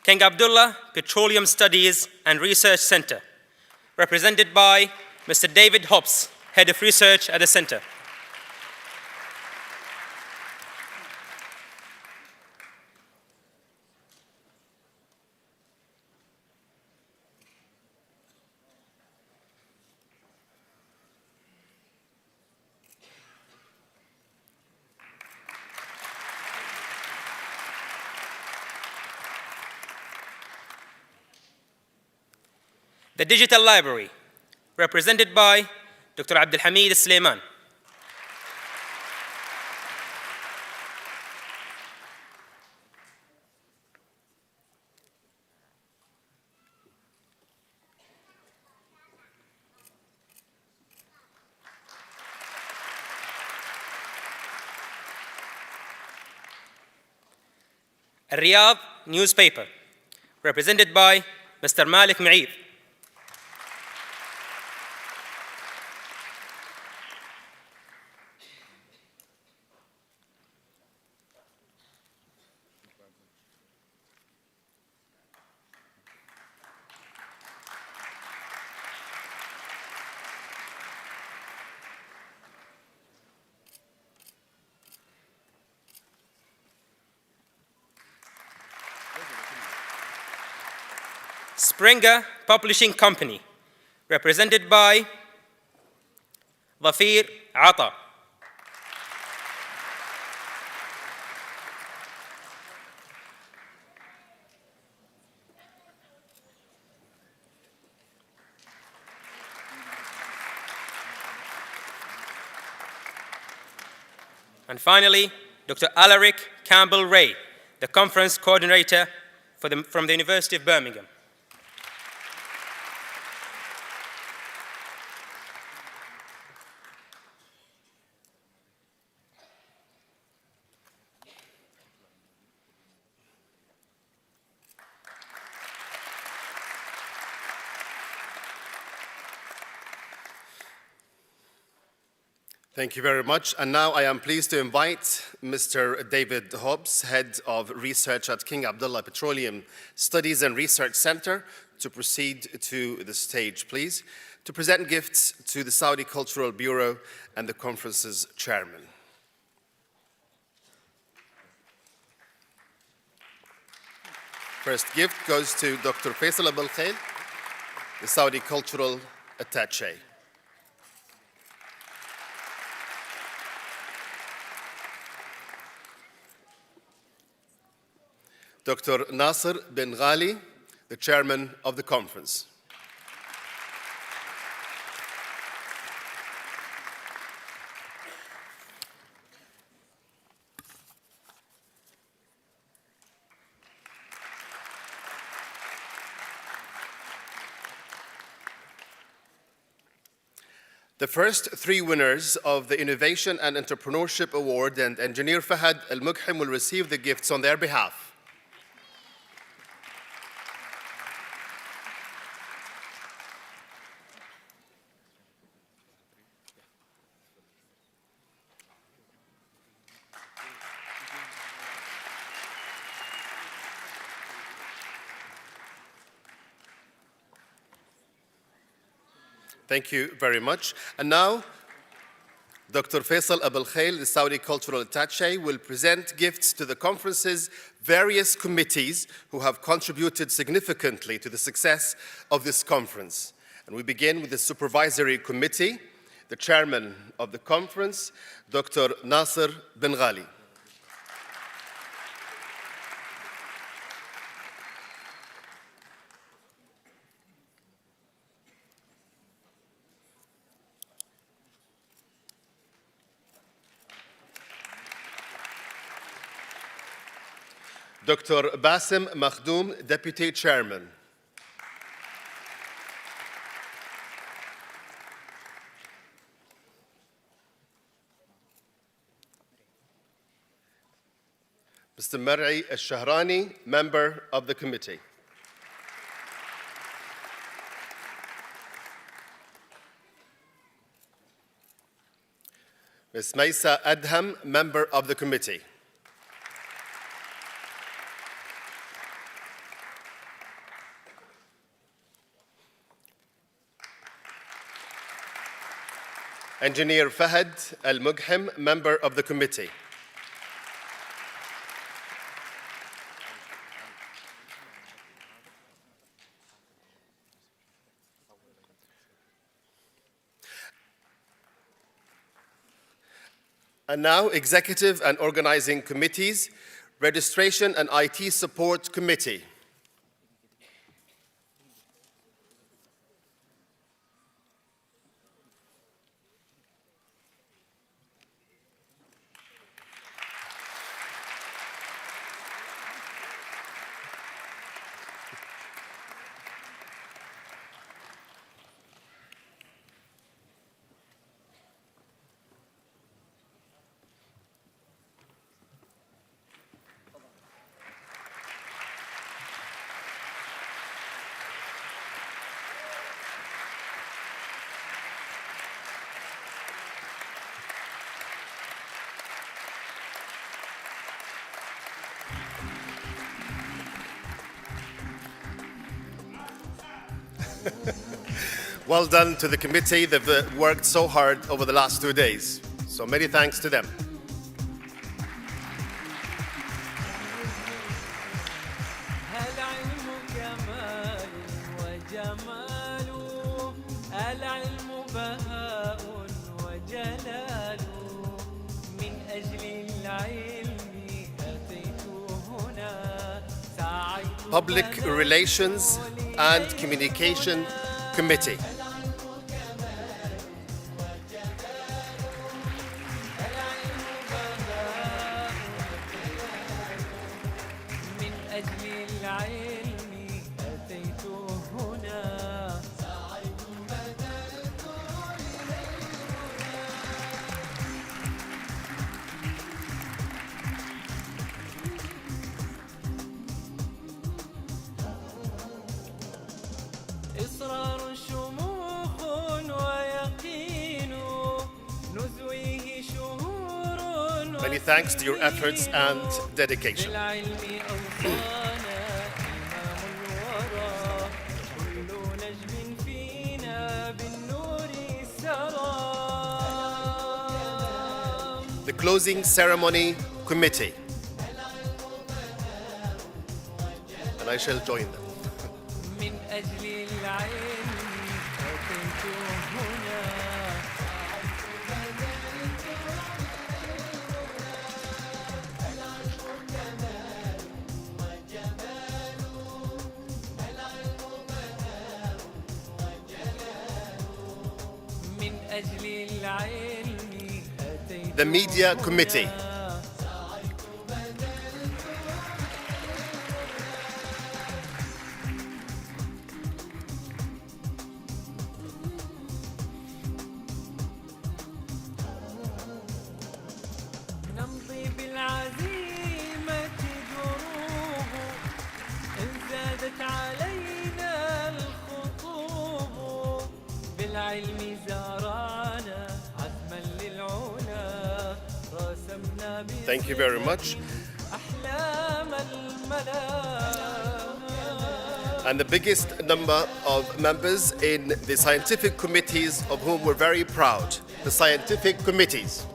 King Abdullah Petroleum Studies and Research Center, represented by Mr. David Hobbs, Head of Research at the Center. The Digital Library, represented by Dr. Abdul Hamid Sulaiman. Riyadh newspaper, represented by Mr. Malik Ma'id. Springer Publishing Company, represented by Dhafir Ata. And finally, Dr. Alaric Campbell Ray, the conference coordinator from the University of Birmingham. Thank you very much. And now I am pleased to invite Mr. David Hobbs, Head of Research at King Abdullah Petroleum Studies and Research Center, to proceed to the stage, please, to present gifts to the Saudi Cultural Bureau and the conference's chairman. First gift goes to Dr. Faisal Abaalkhail, the Saudi Cultural Attaché. Dr. Nasser bin Ghali, the chairman of the conference. The first three winners of the Innovation and Entrepreneurship Award and Engineer Fahad Al Moqhim will receive the gifts on their behalf. Thank you very much. And now, Dr. Faisal Abaalkhail, the Saudi Cultural Attaché, will present gifts to the conference's various committees who have contributed significantly to the success of this conference. And we begin with the Supervisory Committee, the chairman of the conference, Dr. Nasser bin Ghali. Dr. Basim Makhdoom, Deputy Chairman. Mr. Mar'i Al-Shahrani, Member of the Committee. Ms. Maysa Adham, Member of the Committee. Engineer Fahad Al Moqhim, Member of the Committee. And now, Executive and Organizing Committees, Registration and IT Support Committee. Well done to the committee. They've worked so hard over the last 2 days. So many thanks to them. Public Relations and Communication Committee. Many thanks to your efforts and dedication. The Closing Ceremony Committee. And I shall join them. The Media Committee. Thank you very much. And the biggest number of members in the scientific committees, of whom we're very proud, the scientific committees.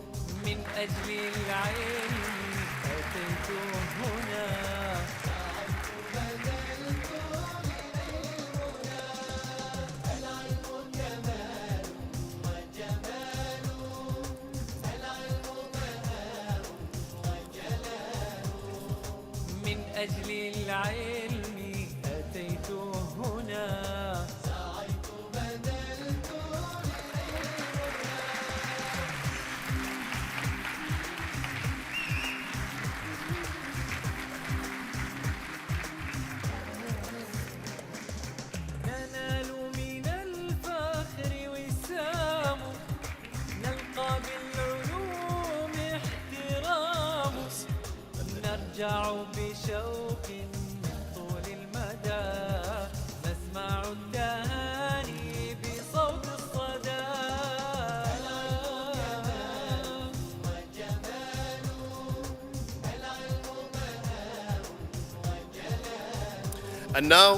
And now,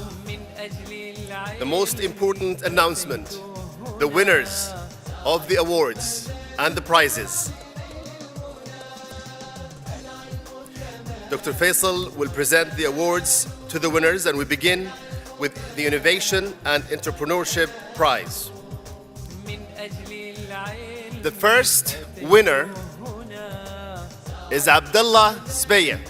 the most important announcement, the winners of the awards and the prizes. Dr. Faisal will present the awards to the winners, and we begin with the Innovation and Entrepreneurship Prize. The first winner is Abdullah Sbeya.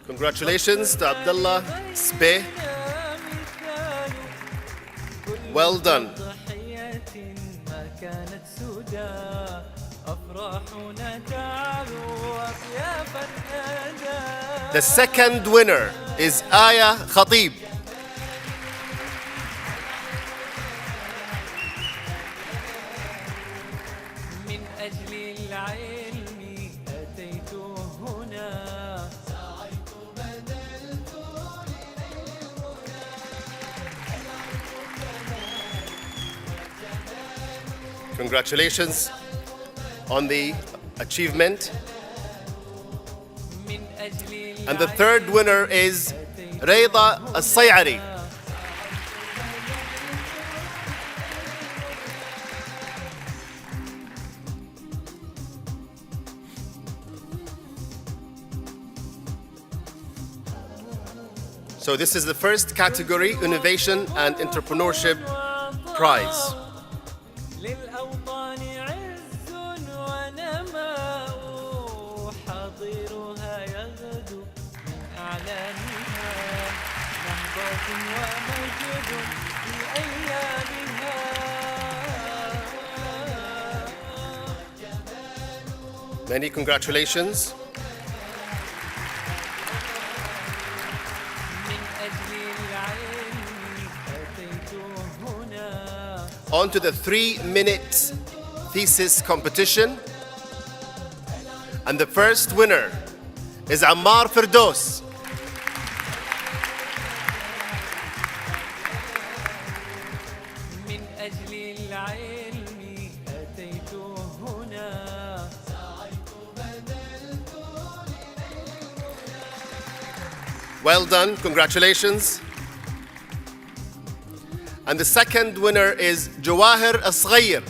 Congratulations to Abdullah Sbeh. Well done. The second winner is Aya Khatib. Congratulations on the achievement. And the third winner is Rayda Al-Sayari. So this is the first category, Innovation and Entrepreneurship Prize. Many congratulations. On to the 3-minute thesis competition. And the first winner is Ammar Firdos. Well done, congratulations. And the second winner is Jawahir Asghayr.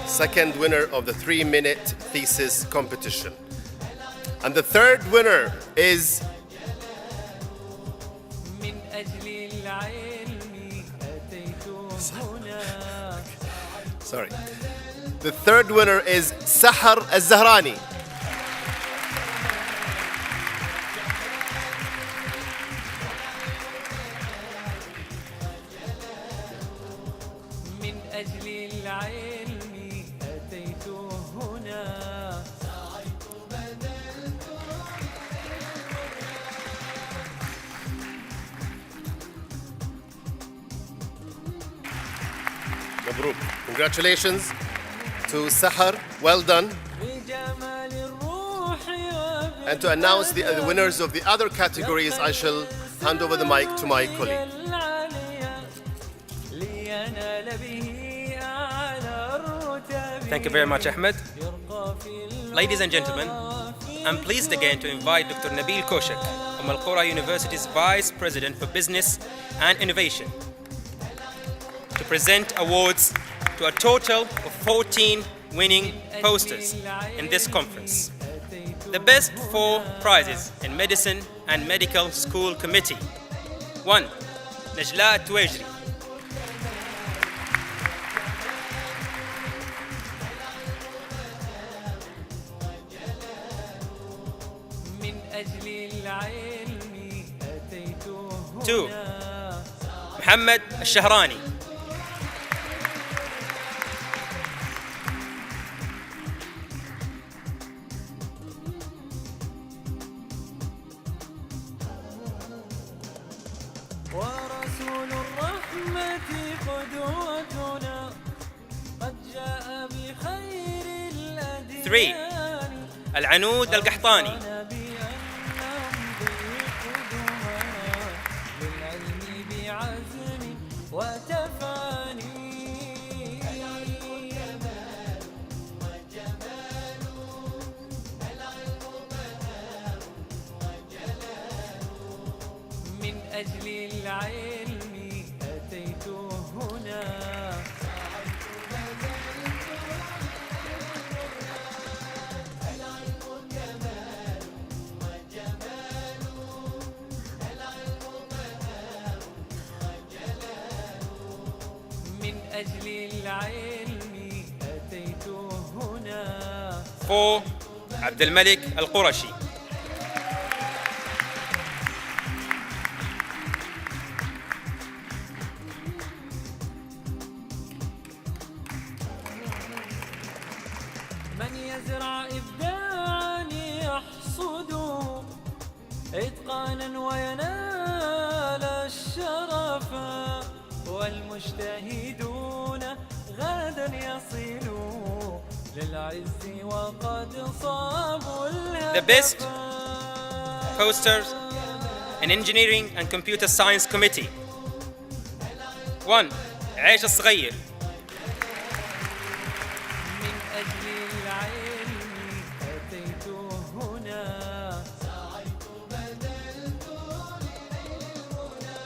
Second winner of the 3-minute thesis competition. And the third winner is sorry. The third winner is Sahar Al-Zahrani. Congratulations to Sahar, well done. And to announce the winners of the other categories, I shall hand over the mic to my colleague. Thank you very much, Ahmed. Ladies and gentlemen, I'm pleased again to invite Dr. Nabeel Koshak from Al-Qura University's Vice President for Business and Innovation to present awards to a total of 14 winning posters in this conference. The best 4 prizes in Medicine and Medical School Committee. 1. Najla Tuwajri. 2. Muhammad Al-Shahrani. 3. العنود القحطاني. 4. عبد الملك القرشي. 3. شرفا والمجتهدون غدا يصلوا للعز وقد صابوا الهدف. The best posters in Engineering and Computer Science Committee. 1. عيش الصغير. من أجل العلم أتيت هنا سعيت بذلت للهنا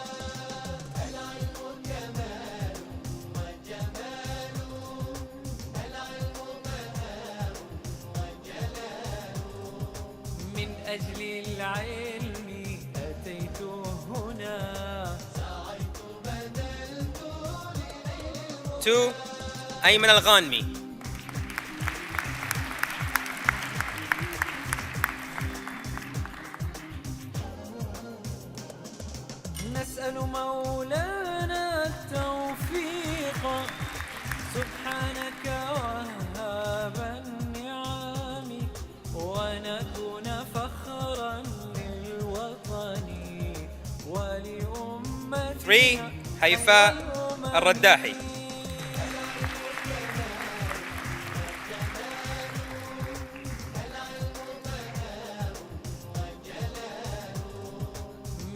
العلم كمال والجمال العلم بهاء والجلال من أجل العلم أتيت هنا 2. أيمن الغانمي. نسأل مولانا التوفيق سبحانك وهاب النعم ونكون فخرا للوطن ولأمتنا. 3. هيفاء الرداحي.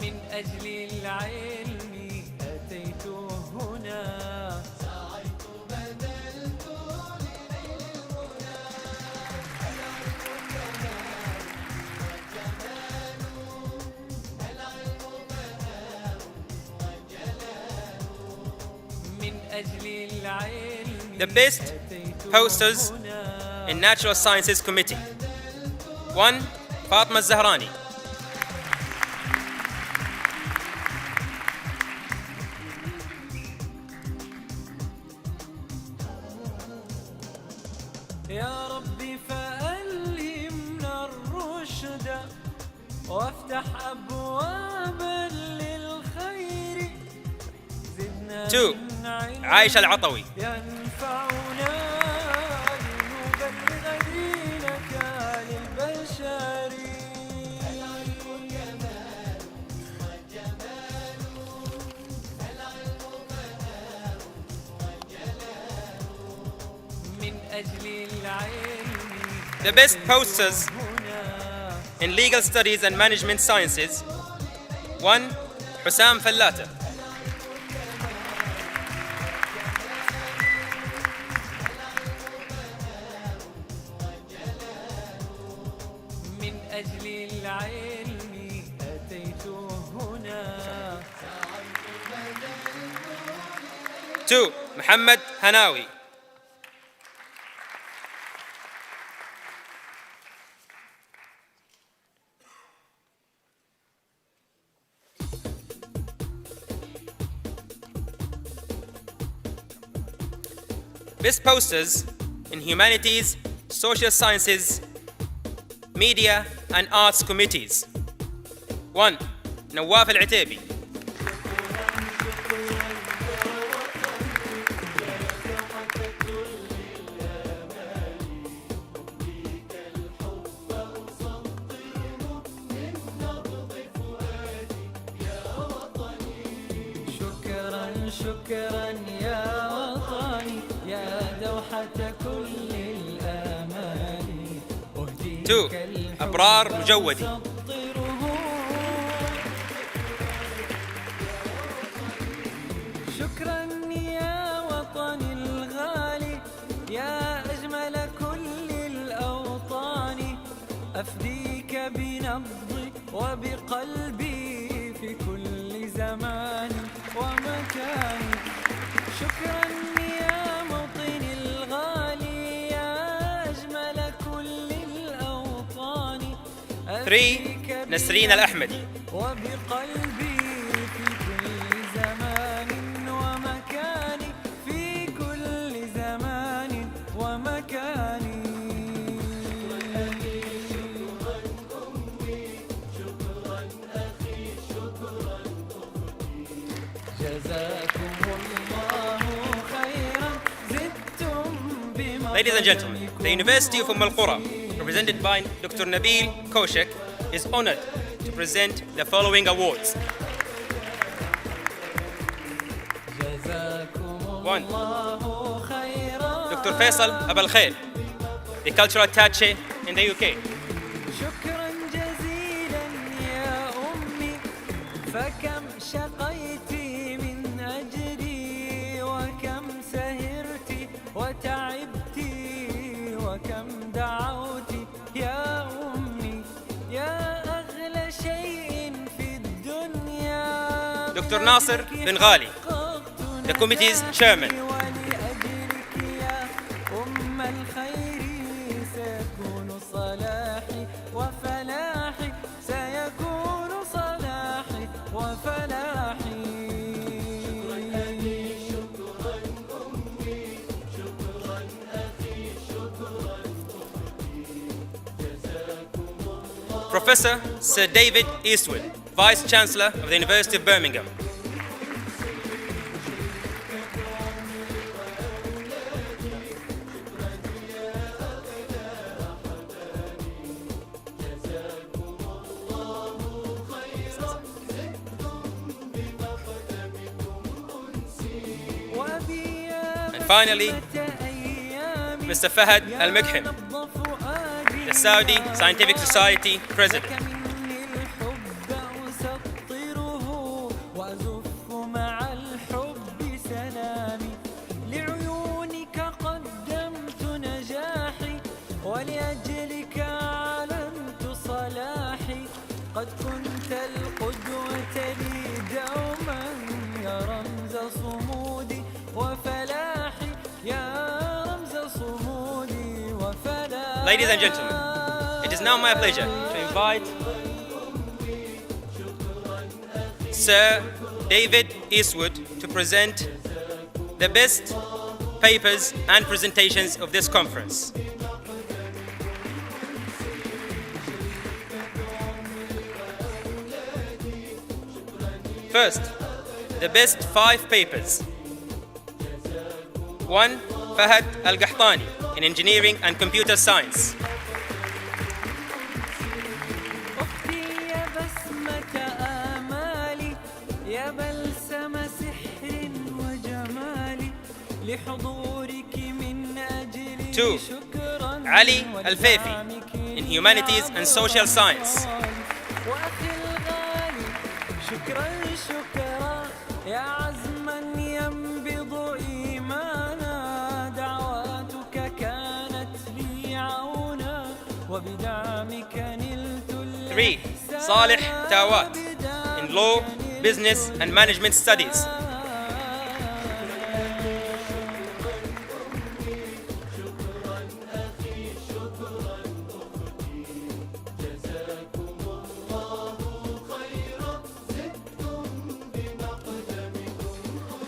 من أجل العلم أتيت هنا سعيت بذلت من أجل العلم. The best posters in Natural Sciences Committee. 1. فاطمة الزهراني. يا ربي فألهمنا الرشد وافتح أبوابا للخير زدنا 2. من علم عايشة العطوي. ينفعنا لنبلغ دينك للبشر العلم كمال والجمال العلم بهاء والجلال من أجل العلم. The best posters in Legal Studies and Management Sciences. 1. حسام فلاتة. من أجل العلم أتيت هنا. 2. محمد هناوي. Best posters in Humanities, Social Sciences, Media and Arts Committees. 1. نواف العتيبي. شكرا يا وطني يا دوحة كل الآمال. 2. أبرار مجودي. شكرا يا وطني الغالي يا أجمل كل الأوطان أفديك بنبضي وبقلبي في كل زمان ومكان. شكرا يا موطني الغالي يا أجمل كل الأوطان. 3. نسرين الأحمدي. وبقلبي في كل زمان ومكان في كل زمان ومكان. Ladies and gentlemen, the University of Al-Qura, represented by Dr. Nabeel Koshak, is honored to present the following awards. 1. Dr. Faisal Abaalkhail, the cultural attaché in the UK. شكرا جزيلا يا أمي فكم شقيتي من أجلي وكم سهرتي وتعبتي وكم دعوتي يا أمي يا أغلى شيء في الدنيا. Dr. Nasser bin Ghali, the committee's chairman. ولأجلك يا أم الخير سيكون صلاحي وفلاحي سيكون صلاحي وفلاحي. Professor Sir David Eastwood, Vice-Chancellor of the University of Birmingham. And finally, Mr. Fahad Al-Moqhim, the Saudi Scientific Society President. ولأجلك علمت صلاحي قد كنت القدوة لي دوما يا رمز صمودي وفلاحي يا رمز صمودي وفلاحي. Ladies and gentlemen, it is now my pleasure to invite Sir David Eastwood to present the best papers and presentations of this conference. First, the best 5 papers. 1. Fahad Al-Qahtani in Engineering and Computer Science. أختي يا بسمة آمالي يا بلسم سحر وجمالي لحضورك من أجلي 2. شكرا Ali Al-Fayfi in Humanities and Social Science. وأخي الغالي شكرا شكرا يا عزما ينبض إيمانا دعواتك كانت لي عونا وبدعمك نلت 3. Salih Tawat in Law, Business and Management Studies.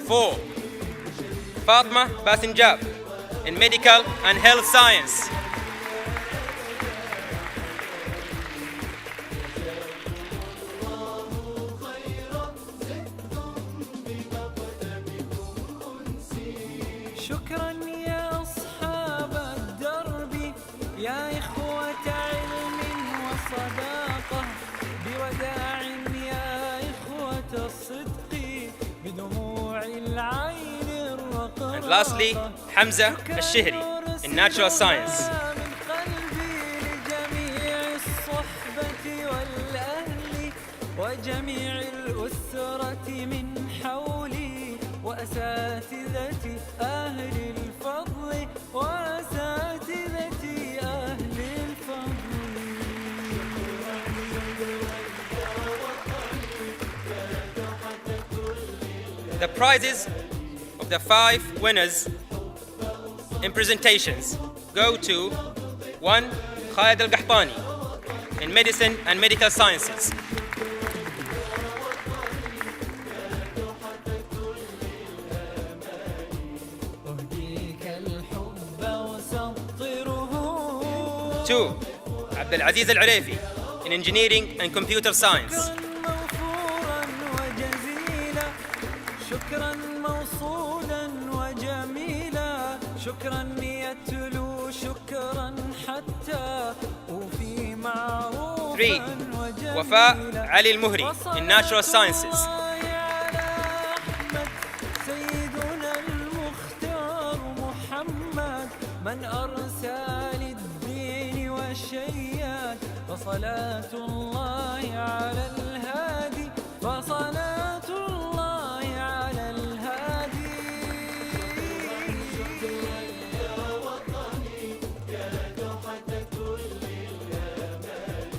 4. Fatma Basinjab in Medical and Health Science. 'شكرا يا أصحاب الدرب يا إخوة علم وصداقة بوداع يا إخوة الصدق بدموع العين الرقراقة. And lastly, Hamza Al-Shihri in Natural Science. من قلبي لجميع الصحبة والأهل وجميع الأسرة من حولي وأساتذة أهل الفضل وأساتذة أهل الفضل. The prizes of the 5 winners in presentations go to 1. Khalid Al-Qahtani in Medicine and Medical Sciences. 2. Abdulaziz Al-Araifi in Engineering and Computer Science. موفورا وجزيلا شكرا موصولا وجميلا شكرا يتلو شكرا حتى وفي معروفا 3. وجميلا. Wafa Ali Al-Muhri in Natural Sciences. سيدنا المختار من أرسى للدين والشياد فصلاة الله على الهادي فصلاة الله على الهادي شكرا يا وطني يا دوحة كل الآمال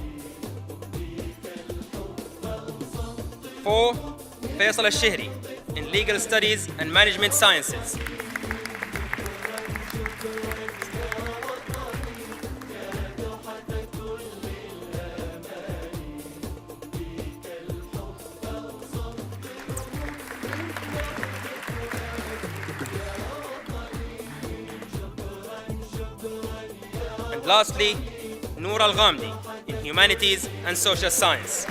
أهديك الحب 4. Faisal Al-Shihri in Legal Studies and Management Sciences. And lastly, Noor Al-Ghamdi in Humanities and Social Science.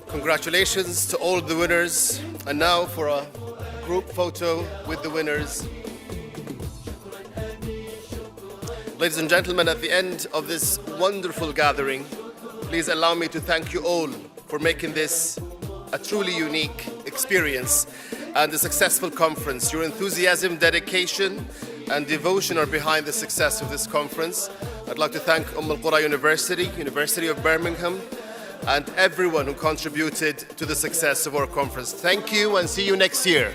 Congratulations to all the winners. And now for a group photo with the winners. Ladies and gentlemen, at the end of this wonderful gathering, please allow me to thank you all for making this a truly unique experience and a successful conference. Your enthusiasm, dedication, and devotion are behind the success of this conference. I'd like to thank Al-Qura University, University of Birmingham, and everyone who contributed to the success of our conference. Thank you and see you next year.